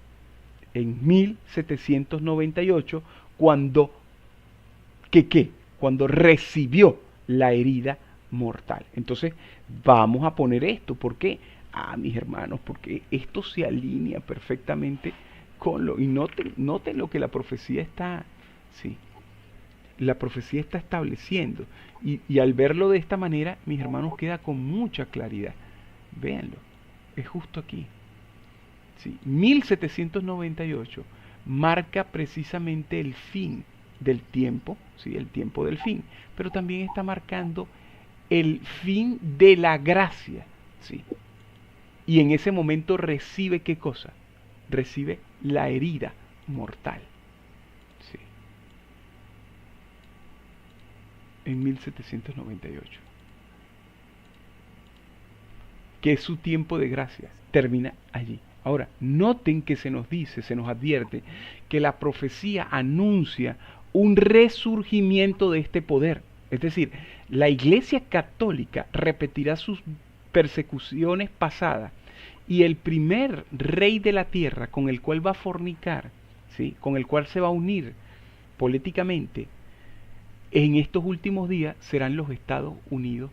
En 1798, cuando, ¿qué? Cuando recibió la herida mortal. Entonces, vamos a poner esto. ¿Por qué? Mis hermanos, porque esto se alinea perfectamente con lo... Y noten lo que la profecía está... Sí, la profecía está estableciendo. Y al verlo de esta manera, mis hermanos, queda con mucha claridad. Véanlo, es justo aquí. Sí, 1798 marca precisamente el fin del tiempo, ¿sí? El tiempo del fin, pero también está marcando el fin de la gracia, ¿sí? Y en ese momento recibe ¿qué cosa? Recibe la herida mortal. ¿Sí? En 1798. Que es su tiempo de gracia, termina allí. Ahora, noten que se nos dice, se nos advierte, que la profecía anuncia un resurgimiento de este poder. Es decir, la Iglesia Católica repetirá sus persecuciones pasadas y el primer rey de la tierra con el cual va a fornicar, ¿sí? Con el cual se va a unir políticamente, en estos últimos días serán los Estados Unidos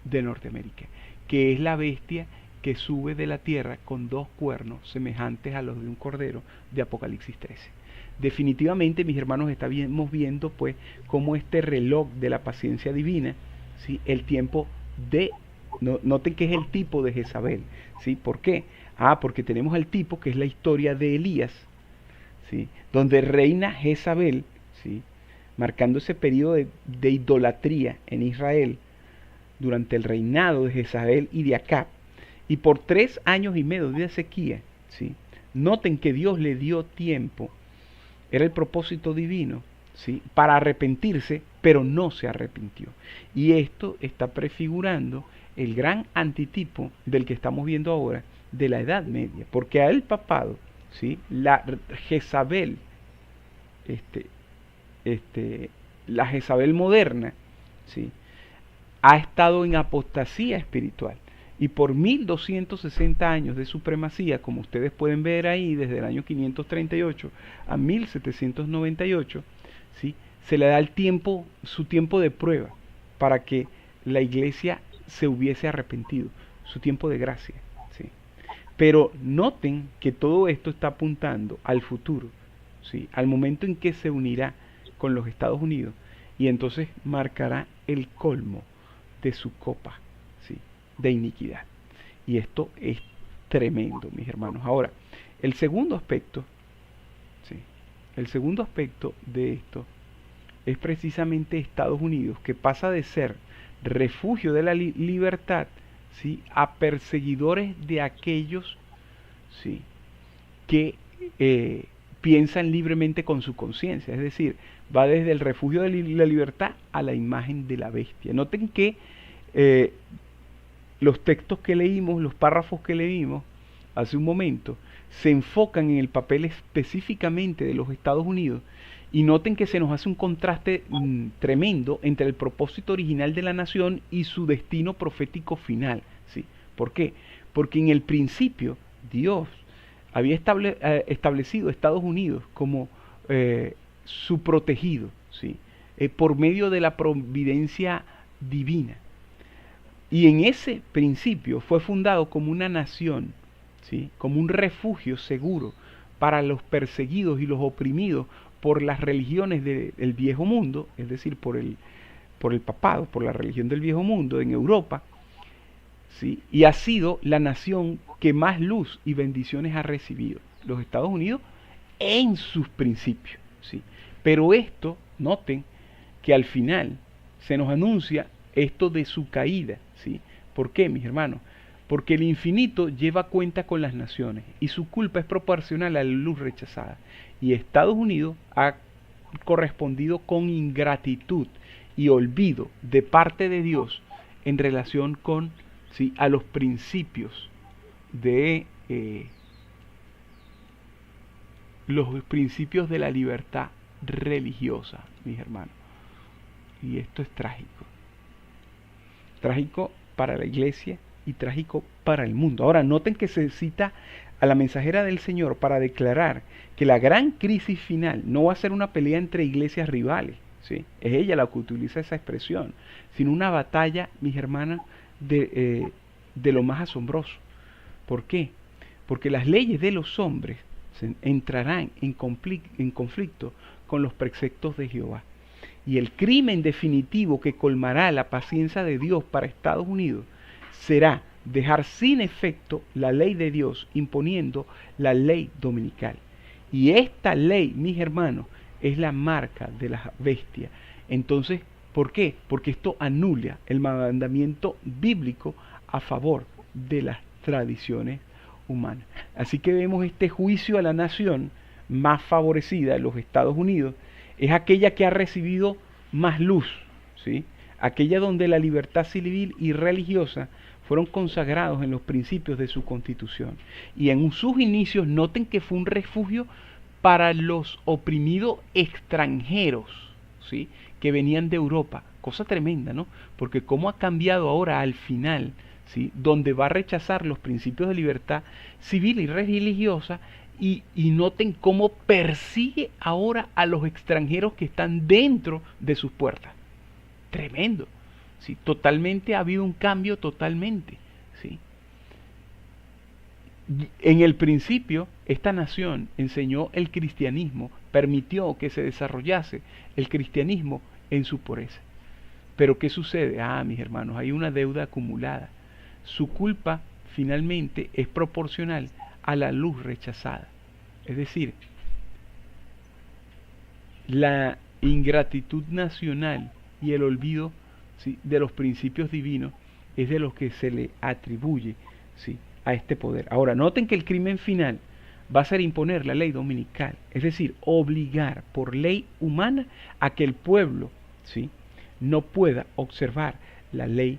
de Norteamérica, que es la bestia que sube de la tierra con 2 cuernos semejantes a los de un cordero de Apocalipsis 13. Definitivamente, mis hermanos, estamos viendo pues cómo este reloj de la paciencia divina, ¿sí? El tiempo de... noten que es el tipo de Jezabel, ¿sí? ¿Por qué? Porque tenemos el tipo que es la historia de Elías, ¿sí? Donde reina Jezabel, ¿sí? Marcando ese periodo de idolatría en Israel durante el reinado de Jezabel y de Acab, y por 3 años y medio de sequía, ¿sí? Noten que Dios le dio tiempo, era el propósito divino, ¿sí? Para arrepentirse, pero no se arrepintió. Y esto está prefigurando el gran antitipo del que estamos viendo ahora, de la Edad Media, porque a el papado, ¿sí? La Jezabel, la Jezabel moderna, ¿sí? Ha estado en apostasía espiritual. Y por 1260 años de supremacía, como ustedes pueden ver ahí, desde el año 538 a 1798, ¿sí? Se le da el tiempo, su tiempo de prueba, para que la iglesia se hubiese arrepentido, su tiempo de gracia, ¿sí? Pero noten que todo esto está apuntando al futuro, ¿sí? Al momento en que se unirá con los Estados Unidos, y entonces marcará el colmo de su copa, ¿sí? De iniquidad. Y esto es tremendo, mis hermanos. Ahora, el segundo aspecto, ¿sí? El segundo aspecto de esto es precisamente Estados Unidos, que pasa de ser refugio de la libertad, ¿sí? A perseguidores de aquellos, ¿sí? Que piensan libremente con su conciencia. Es decir, va desde el refugio de la libertad a la imagen de la bestia. Noten que los textos que leímos, los párrafos que leímos hace un momento, se enfocan en el papel específicamente de los Estados Unidos, y noten que se nos hace un contraste tremendo entre el propósito original de la nación y su destino profético final, ¿sí? ¿Por qué? Porque en el principio Dios había establecido Estados Unidos como su protegido, ¿sí? Por medio de la providencia divina. Y en ese principio fue fundado como una nación, ¿sí? Como un refugio seguro para los perseguidos y los oprimidos por las religiones del viejo mundo, es decir, por el papado, por la religión del viejo mundo en Europa, ¿sí? Y ha sido la nación que más luz y bendiciones ha recibido, los Estados Unidos, en sus principios, ¿sí? Pero esto, noten que al final se nos anuncia esto de su caída, ¿sí? ¿Por qué, mis hermanos? Porque el infinito lleva cuenta con las naciones y su culpa es proporcional a la luz rechazada. Y Estados Unidos ha correspondido con ingratitud y olvido de parte de Dios en relación con, ¿sí?, a los principios de la libertad religiosa, mis hermanos. Y esto es trágico. Trágico para la iglesia y trágico para el mundo. Ahora, noten que se cita a la mensajera del Señor para declarar que la gran crisis final no va a ser una pelea entre iglesias rivales, ¿sí? Es ella la que utiliza esa expresión, sino una batalla, mis hermanas, de lo más asombroso. ¿Por qué? Porque las leyes de los hombres entrarán en conflicto con los preceptos de Jehová. Y el crimen definitivo que colmará la paciencia de Dios para Estados Unidos será dejar sin efecto la ley de Dios imponiendo la ley dominical. Y esta ley, mis hermanos, es la marca de la bestia. Entonces, ¿por qué? Porque esto anula el mandamiento bíblico a favor de las tradiciones humanas. Así que vemos este juicio a la nación más favorecida, los Estados Unidos, es aquella que ha recibido más luz, ¿sí? Aquella donde la libertad civil y religiosa fueron consagrados en los principios de su constitución. Y en sus inicios, noten que fue un refugio para los oprimidos extranjeros, ¿sí?, que venían de Europa. Cosa tremenda, ¿no? Porque cómo ha cambiado ahora al final, ¿sí?, donde va a rechazar los principios de libertad civil y religiosa. Y noten cómo persigue ahora a los extranjeros que están dentro de sus puertas. Tremendo. ¿Sí? Totalmente ha habido un cambio totalmente. ¿Sí? En el principio, esta nación enseñó el cristianismo, permitió que se desarrollase el cristianismo en su pureza. Pero ¿qué sucede? Mis hermanos, hay una deuda acumulada. Su culpa finalmente es proporcional a la luz rechazada. Es decir, la ingratitud nacional y el olvido, ¿sí?, de los principios divinos es de los que se le atribuye, ¿sí?, a este poder. Ahora, noten que el crimen final va a ser imponer la ley dominical, es decir, obligar por ley humana a que el pueblo, ¿sí?, no pueda observar la ley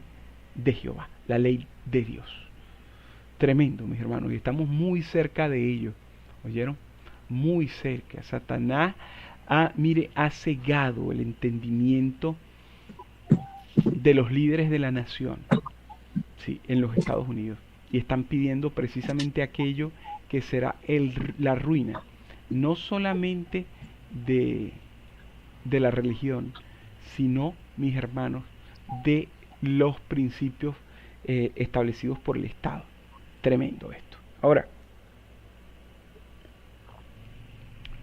de Jehová, la ley de Dios. Tremendo, mis hermanos, y estamos muy cerca de ello. ¿Oyeron? Muy cerca. Satanás ha cegado el entendimiento de los líderes de la nación, ¿sí?, en los Estados Unidos. Y están pidiendo precisamente aquello que será la ruina, no solamente de la religión, sino, mis hermanos, de los principios establecidos por el Estado. Tremendo esto. Ahora,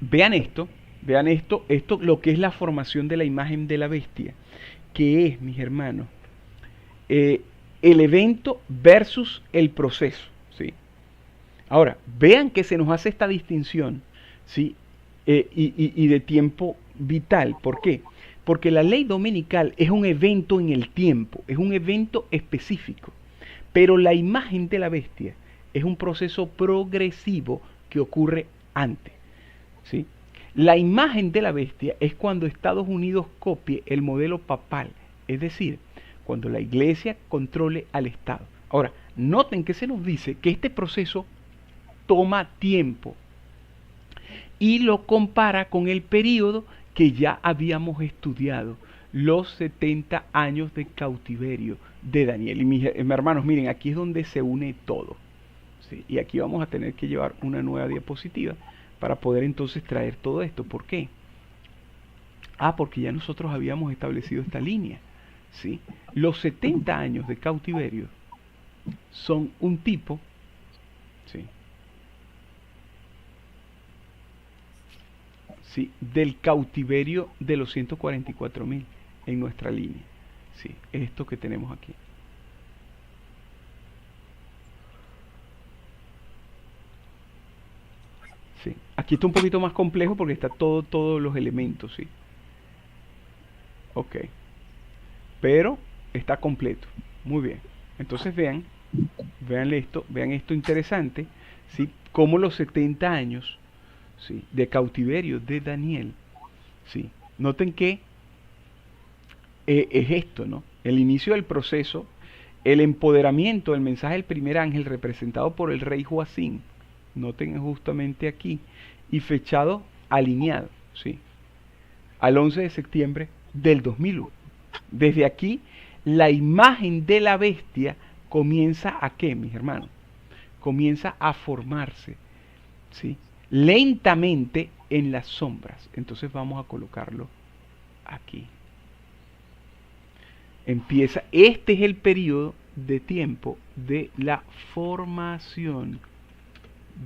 vean esto, lo que es la formación de la imagen de la bestia, que es, mis hermanos, el evento versus el proceso, ¿sí? Ahora, vean que se nos hace esta distinción, ¿sí?, y de tiempo vital. ¿Por qué? Porque la ley dominical es un evento en el tiempo, es un evento específico. Pero la imagen de la bestia es un proceso progresivo que ocurre antes, ¿sí? La imagen de la bestia es cuando Estados Unidos copie el modelo papal, es decir, cuando la iglesia controle al Estado. Ahora, noten que se nos dice que este proceso toma tiempo y lo compara con el periodo que ya habíamos estudiado, los 70 años de cautiverio de Daniel. Y mis hermanos, miren, aquí es donde se une todo, ¿sí? Y aquí vamos a tener que llevar una nueva diapositiva para poder entonces traer todo esto. ¿Por qué? Porque ya nosotros habíamos establecido esta línea, ¿sí? Los 70 años de cautiverio son un tipo, ¿sí? ¿Sí? Del cautiverio de los 144.000 en nuestra línea, ¿sí? Esto que tenemos aquí. Sí. Aquí está un poquito más complejo porque está todos los elementos, ¿sí? Ok. Pero está completo. Muy bien. Entonces vean esto interesante, ¿sí? Como los 70 años, ¿sí? De cautiverio de Daniel, ¿sí? Noten que es esto, ¿no? El inicio del proceso, el empoderamiento del mensaje del primer ángel representado por el rey Joacín, noten justamente aquí, y fechado alineado, ¿sí? Al 11 de septiembre del 2001. Desde aquí, la imagen de la bestia comienza a ¿qué, mis hermanos? Comienza a formarse, ¿sí? Lentamente en las sombras. Entonces vamos a colocarlo aquí. Empieza, este es el periodo de tiempo de la formación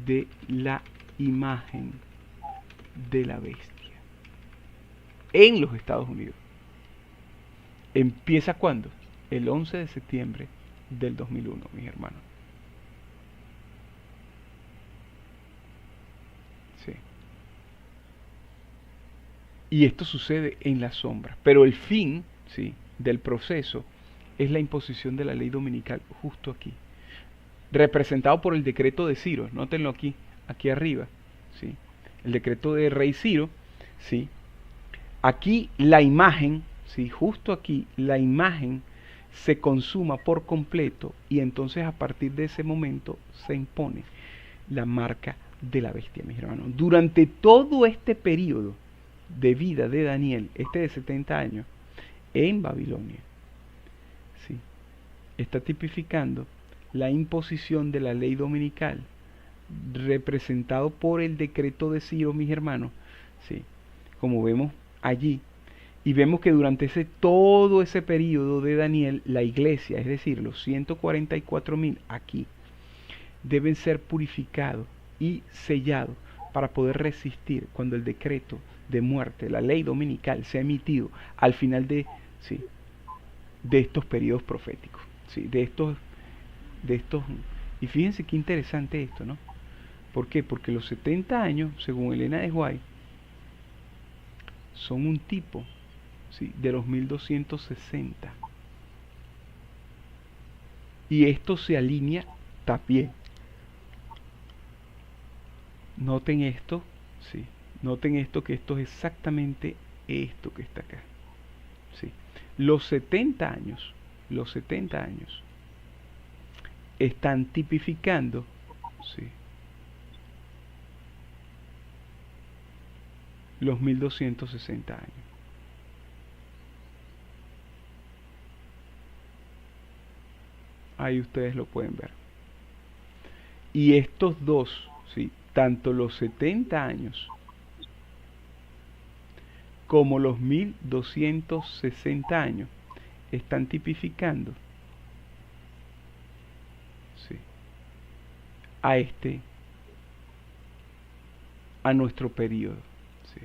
de la imagen de la bestia en los Estados Unidos. ¿Empieza cuándo? El 11 de septiembre del 2001, mis hermanos. Sí. Y esto sucede en las sombras. Pero el fin, ¿sí?, del proceso es la imposición de la ley dominical justo aquí. Representado por el decreto de Ciro. Nótenlo aquí arriba. ¿Sí? El decreto de rey Ciro. ¿Sí? Aquí la imagen, ¿sí?, justo aquí, la imagen se consuma por completo y entonces a partir de ese momento se impone la marca de la bestia, mis hermanos. Durante todo este periodo de vida de Daniel, este de 70 años, en Babilonia, ¿sí?, está tipificando la imposición de la ley dominical, representado por el decreto de Ciro, mis hermanos, ¿sí?, como vemos allí. Y vemos que durante todo ese periodo de Daniel, la iglesia, es decir, los 144.000 aquí, deben ser purificados y sellados para poder resistir cuando el decreto de muerte, la ley dominical, sea emitido al final ¿sí?, de estos periodos proféticos, ¿sí?, de estos. Y fíjense qué interesante esto, ¿no? ¿Por qué? Porque los 70 años, según Elena de White, son un tipo, ¿sí?, de los 1260. Y esto se alinea también. Noten esto, ¿sí? Noten esto, que esto es exactamente esto que está acá, ¿sí? Los 70 años están tipificando, ¿sí?, los 1260 años. Ahí ustedes lo pueden ver. Y estos dos, ¿sí?, tanto los 70 años como los 1260 años están tipificando, ¿sí?, a nuestro periodo, ¿sí?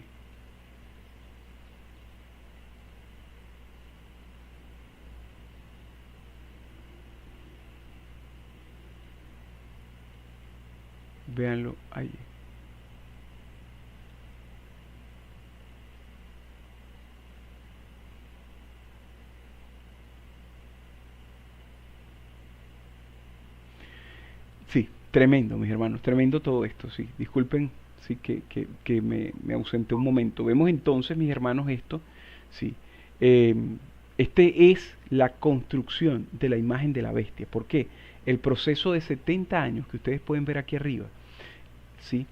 Véanlo ahí. Sí, tremendo, mis hermanos, tremendo todo esto, sí. Disculpen, sí, que me ausenté un momento. Vemos entonces, mis hermanos, esto, sí. Eh, este es la construcción de la imagen de la bestia. ¿Por qué? El proceso de 70 años que ustedes pueden ver aquí arriba, ¿sí?,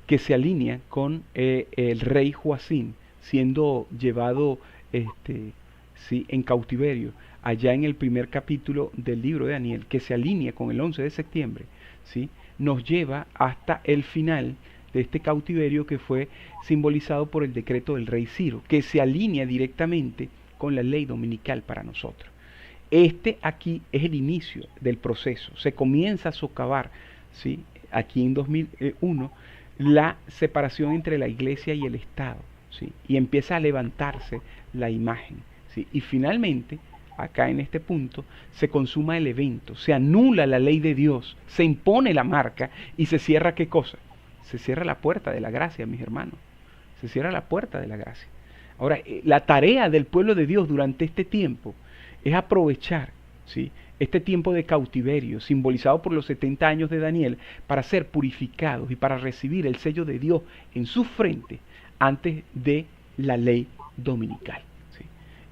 que se alinea con el rey Joacín siendo llevado, ¿sí?, en cautiverio, allá en el primer capítulo del libro de Daniel, que se alinea con el 11 de septiembre, ¿sí?, nos lleva hasta el final de este cautiverio que fue simbolizado por el decreto del rey Ciro, que se alinea directamente con la ley dominical para nosotros. Este aquí es el inicio del proceso. Se comienza a socavar, ¿sí?, aquí en 2001, la separación entre la iglesia y el Estado, ¿sí?, y empieza a levantarse la imagen, ¿sí?, y finalmente, acá en este punto, se consuma el evento, se anula la ley de Dios, se impone la marca y se cierra ¿qué cosa? Se cierra la puerta de la gracia, mis hermanos. Se cierra la puerta de la gracia. Ahora, la tarea del pueblo de Dios durante este tiempo es aprovechar, ¿sí?, este tiempo de cautiverio, simbolizado por los 70 años de Daniel, para ser purificados y para recibir el sello de Dios en su frente antes de la ley dominical. ¿Sí?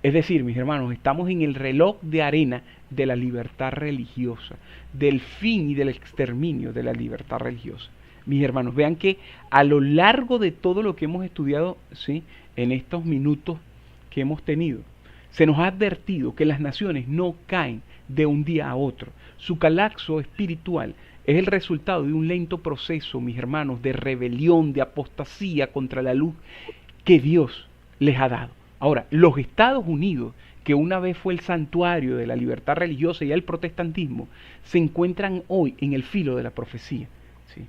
Es decir, mis hermanos, estamos en el reloj de arena de la libertad religiosa, del fin y del exterminio de la libertad religiosa. Mis hermanos, vean que a lo largo de todo lo que hemos estudiado, ¿sí?, en estos minutos que hemos tenido, se nos ha advertido que las naciones no caen de un día a otro. Su colapso espiritual es el resultado de un lento proceso, mis hermanos, de rebelión, de apostasía contra la luz que Dios les ha dado. Ahora, los Estados Unidos, que una vez fue el santuario de la libertad religiosa y el protestantismo, se encuentran hoy en el filo de la profecía, ¿sí?,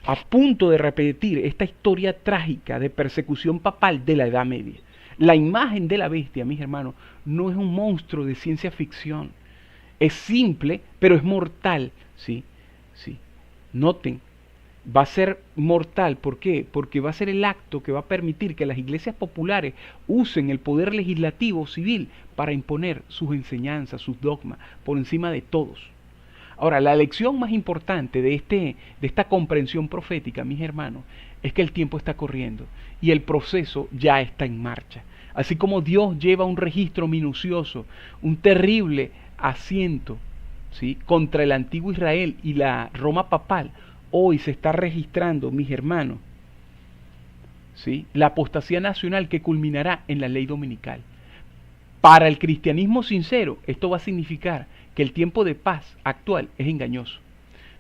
a punto de repetir esta historia trágica de persecución papal de la Edad Media. La imagen de la bestia, mis hermanos, no es un monstruo de ciencia ficción. Es simple, pero es mortal. ¿Sí? Sí. Noten, va a ser mortal. ¿Por qué? Porque va a ser el acto que va a permitir que las iglesias populares usen el poder legislativo civil para imponer sus enseñanzas, sus dogmas, por encima de todos. Ahora, la lección más importante de esta comprensión profética, mis hermanos, es que el tiempo está corriendo y el proceso ya está en marcha. Así como Dios lleva un registro minucioso, un terrible asiento, ¿sí?, contra el antiguo Israel y la Roma papal, hoy se está registrando, mis hermanos, ¿sí?, la apostasía nacional que culminará en la ley dominical. Para el cristianismo sincero, esto va a significar que el tiempo de paz actual es engañoso.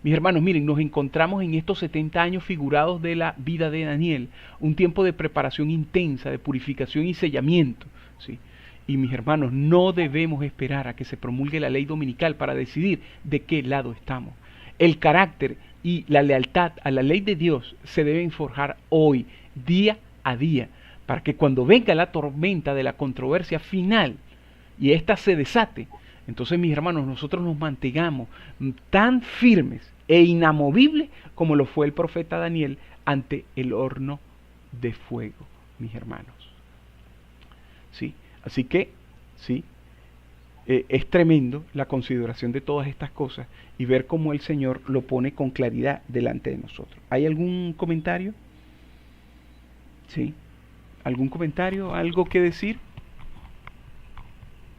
Mis hermanos, miren, nos encontramos en estos 70 años figurados de la vida de Daniel, un tiempo de preparación intensa, de purificación y sellamiento, ¿sí? Y mis hermanos, no debemos esperar a que se promulgue la ley dominical para decidir de qué lado estamos. El carácter y la lealtad a la ley de Dios se deben forjar hoy, día a día, para que cuando venga la tormenta de la controversia final y ésta se desate, entonces, mis hermanos, nosotros nos mantengamos tan firmes e inamovibles como lo fue el profeta Daniel ante el horno de fuego, mis hermanos. ¿Sí? Así que, sí, es tremendo la consideración de todas estas cosas y ver cómo el Señor lo pone con claridad delante de nosotros. ¿Hay algún comentario? ¿Sí? ¿Algún comentario? ¿Algo que decir?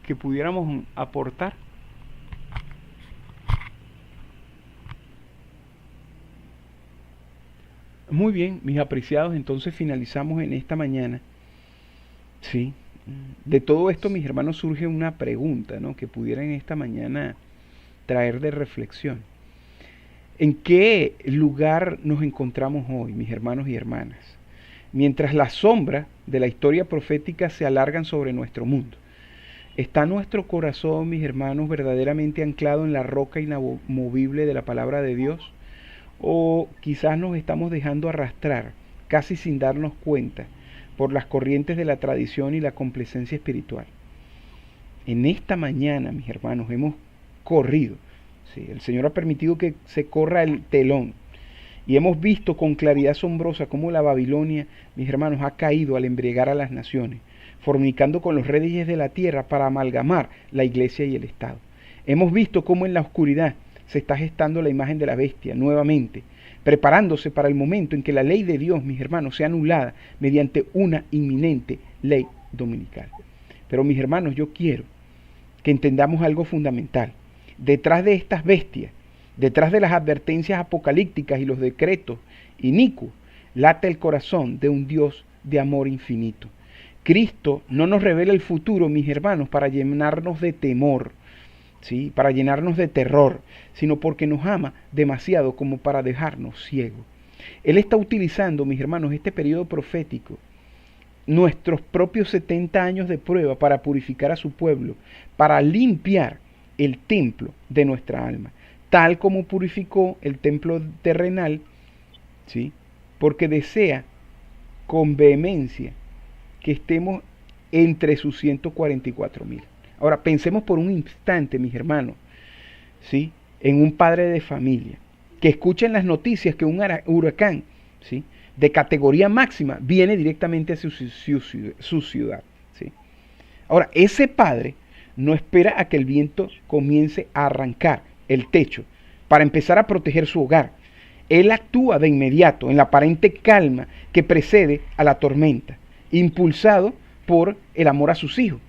Que pudiéramos aportar. Muy bien, mis apreciados, entonces finalizamos en esta mañana. Sí, de todo esto, mis hermanos, surge una pregunta, ¿no?, que pudiera en esta mañana traer de reflexión. ¿En qué lugar nos encontramos hoy, mis hermanos y hermanas? Mientras las sombras de la historia profética se alargan sobre nuestro mundo, ¿está nuestro corazón, mis hermanos, verdaderamente anclado en la roca inamovible de la palabra de Dios? ¿O quizás nos estamos dejando arrastrar, casi sin darnos cuenta, por las corrientes de la tradición y la complacencia espiritual? En esta mañana, mis hermanos, hemos corrido. Sí, el Señor ha permitido que se corra el telón. Y hemos visto con claridad asombrosa cómo la Babilonia, mis hermanos, ha caído al embriagar a las naciones, fornicando con los reyes de la tierra para amalgamar la iglesia y el Estado. Hemos visto cómo en la oscuridad se está gestando la imagen de la bestia nuevamente, preparándose para el momento en que la ley de Dios, mis hermanos, sea anulada mediante una inminente ley dominical. Pero, mis hermanos, yo quiero que entendamos algo fundamental. Detrás de estas bestias, detrás de las advertencias apocalípticas y los decretos inicuos, late el corazón de un Dios de amor infinito. Cristo no nos revela el futuro, mis hermanos, para llenarnos de temor, ¿sí?, para llenarnos de terror, sino porque nos ama demasiado como para dejarnos ciegos. Él está utilizando, mis hermanos, este periodo profético, nuestros propios 70 años de prueba para purificar a su pueblo, para limpiar el templo de nuestra alma, tal como purificó el templo terrenal, ¿sí? Porque desea con vehemencia que estemos entre sus 144,000. Ahora, pensemos por un instante, mis hermanos, ¿sí? En un padre de familia que escucha en las noticias que un huracán, ¿sí?, de categoría máxima viene directamente a su ciudad, ¿sí? Ahora, ese padre no espera a que el viento comience a arrancar el techo para empezar a proteger su hogar. Él actúa de inmediato en la aparente calma que precede a la tormenta, impulsado por el amor a sus hijos.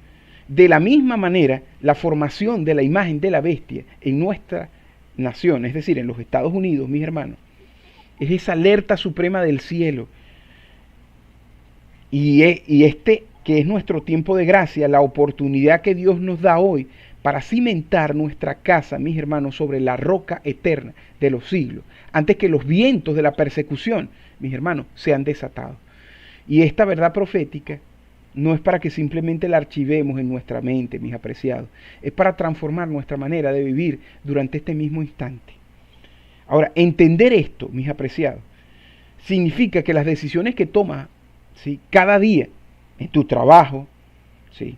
De la misma manera, la formación de la imagen de la bestia en nuestra nación, es decir, en los Estados Unidos, mis hermanos, es esa alerta suprema del cielo. Y este que es nuestro tiempo de gracia, la oportunidad que Dios nos da hoy para cimentar nuestra casa, mis hermanos, sobre la roca eterna de los siglos, antes que los vientos de la persecución, mis hermanos, sean desatados. Y esta verdad profética no es para que simplemente la archivemos en nuestra mente, mis apreciados, es para transformar nuestra manera de vivir durante este mismo instante. Ahora, entender esto, mis apreciados, significa que las decisiones que tomas, ¿sí?, cada día, en tu trabajo, ¿sí?,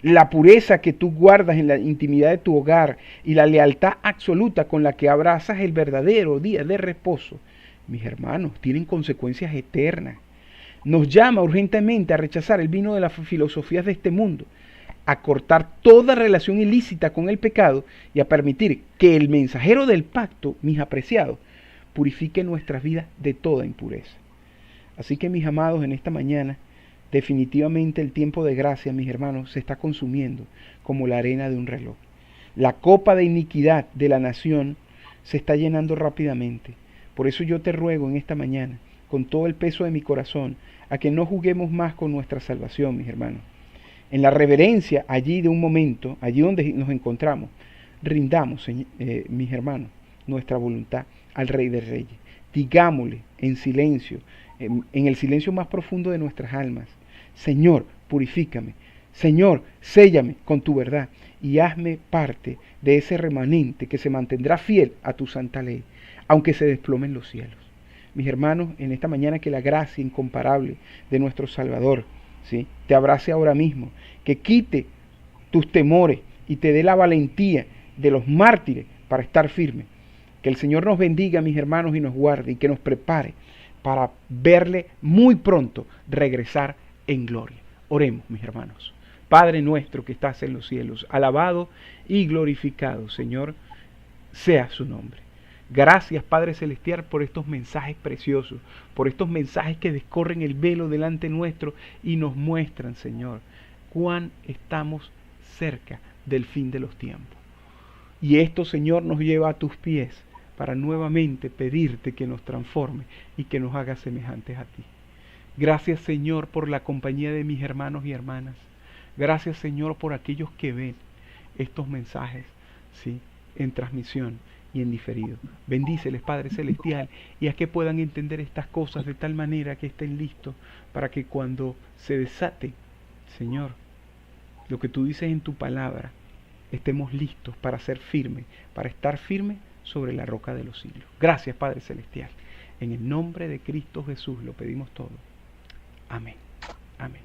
la pureza que tú guardas en la intimidad de tu hogar y la lealtad absoluta con la que abrazas el verdadero día de reposo, mis hermanos, tienen consecuencias eternas. Nos llama urgentemente a rechazar el vino de las filosofías de este mundo, a cortar toda relación ilícita con el pecado y a permitir que el mensajero del pacto, mis apreciados, purifique nuestras vidas de toda impureza. Así que, mis amados, en esta mañana, definitivamente el tiempo de gracia, mis hermanos, se está consumiendo como la arena de un reloj. La copa de iniquidad de la nación se está llenando rápidamente. Por eso yo te ruego en esta mañana, con todo el peso de mi corazón, a que no juguemos más con nuestra salvación, mis hermanos. En la reverencia allí de un momento, allí donde nos encontramos, rindamos, mis hermanos, nuestra voluntad al Rey de Reyes. Digámosle en silencio, en el silencio más profundo de nuestras almas: Señor, purifícame. Señor, séllame con tu verdad y hazme parte de ese remanente que se mantendrá fiel a tu santa ley, aunque se desplomen los cielos. Mis hermanos, en esta mañana que la gracia incomparable de nuestro Salvador, ¿sí?, te abrace ahora mismo, que quite tus temores y te dé la valentía de los mártires para estar firme. Que el Señor nos bendiga, mis hermanos, y nos guarde y que nos prepare para verle muy pronto regresar en gloria. Oremos, mis hermanos. Padre nuestro que estás en los cielos, alabado y glorificado, Señor, sea su nombre. Gracias, Padre Celestial, por estos mensajes preciosos, por estos mensajes que descorren el velo delante nuestro y nos muestran, Señor, cuán estamos cerca del fin de los tiempos. Y esto, Señor, nos lleva a tus pies para nuevamente pedirte que nos transforme y que nos haga semejantes a ti. Gracias, Señor, por la compañía de mis hermanos y hermanas. Gracias, Señor, por aquellos que ven estos mensajes, ¿sí?, en transmisión y en diferido. Bendíceles, Padre Celestial, y a que puedan entender estas cosas de tal manera que estén listos para que cuando se desate, Señor, lo que tú dices en tu palabra, estemos listos para ser firmes, para estar firmes sobre la roca de los siglos. Gracias, Padre Celestial. En el nombre de Cristo Jesús lo pedimos todo. Amén. Amén.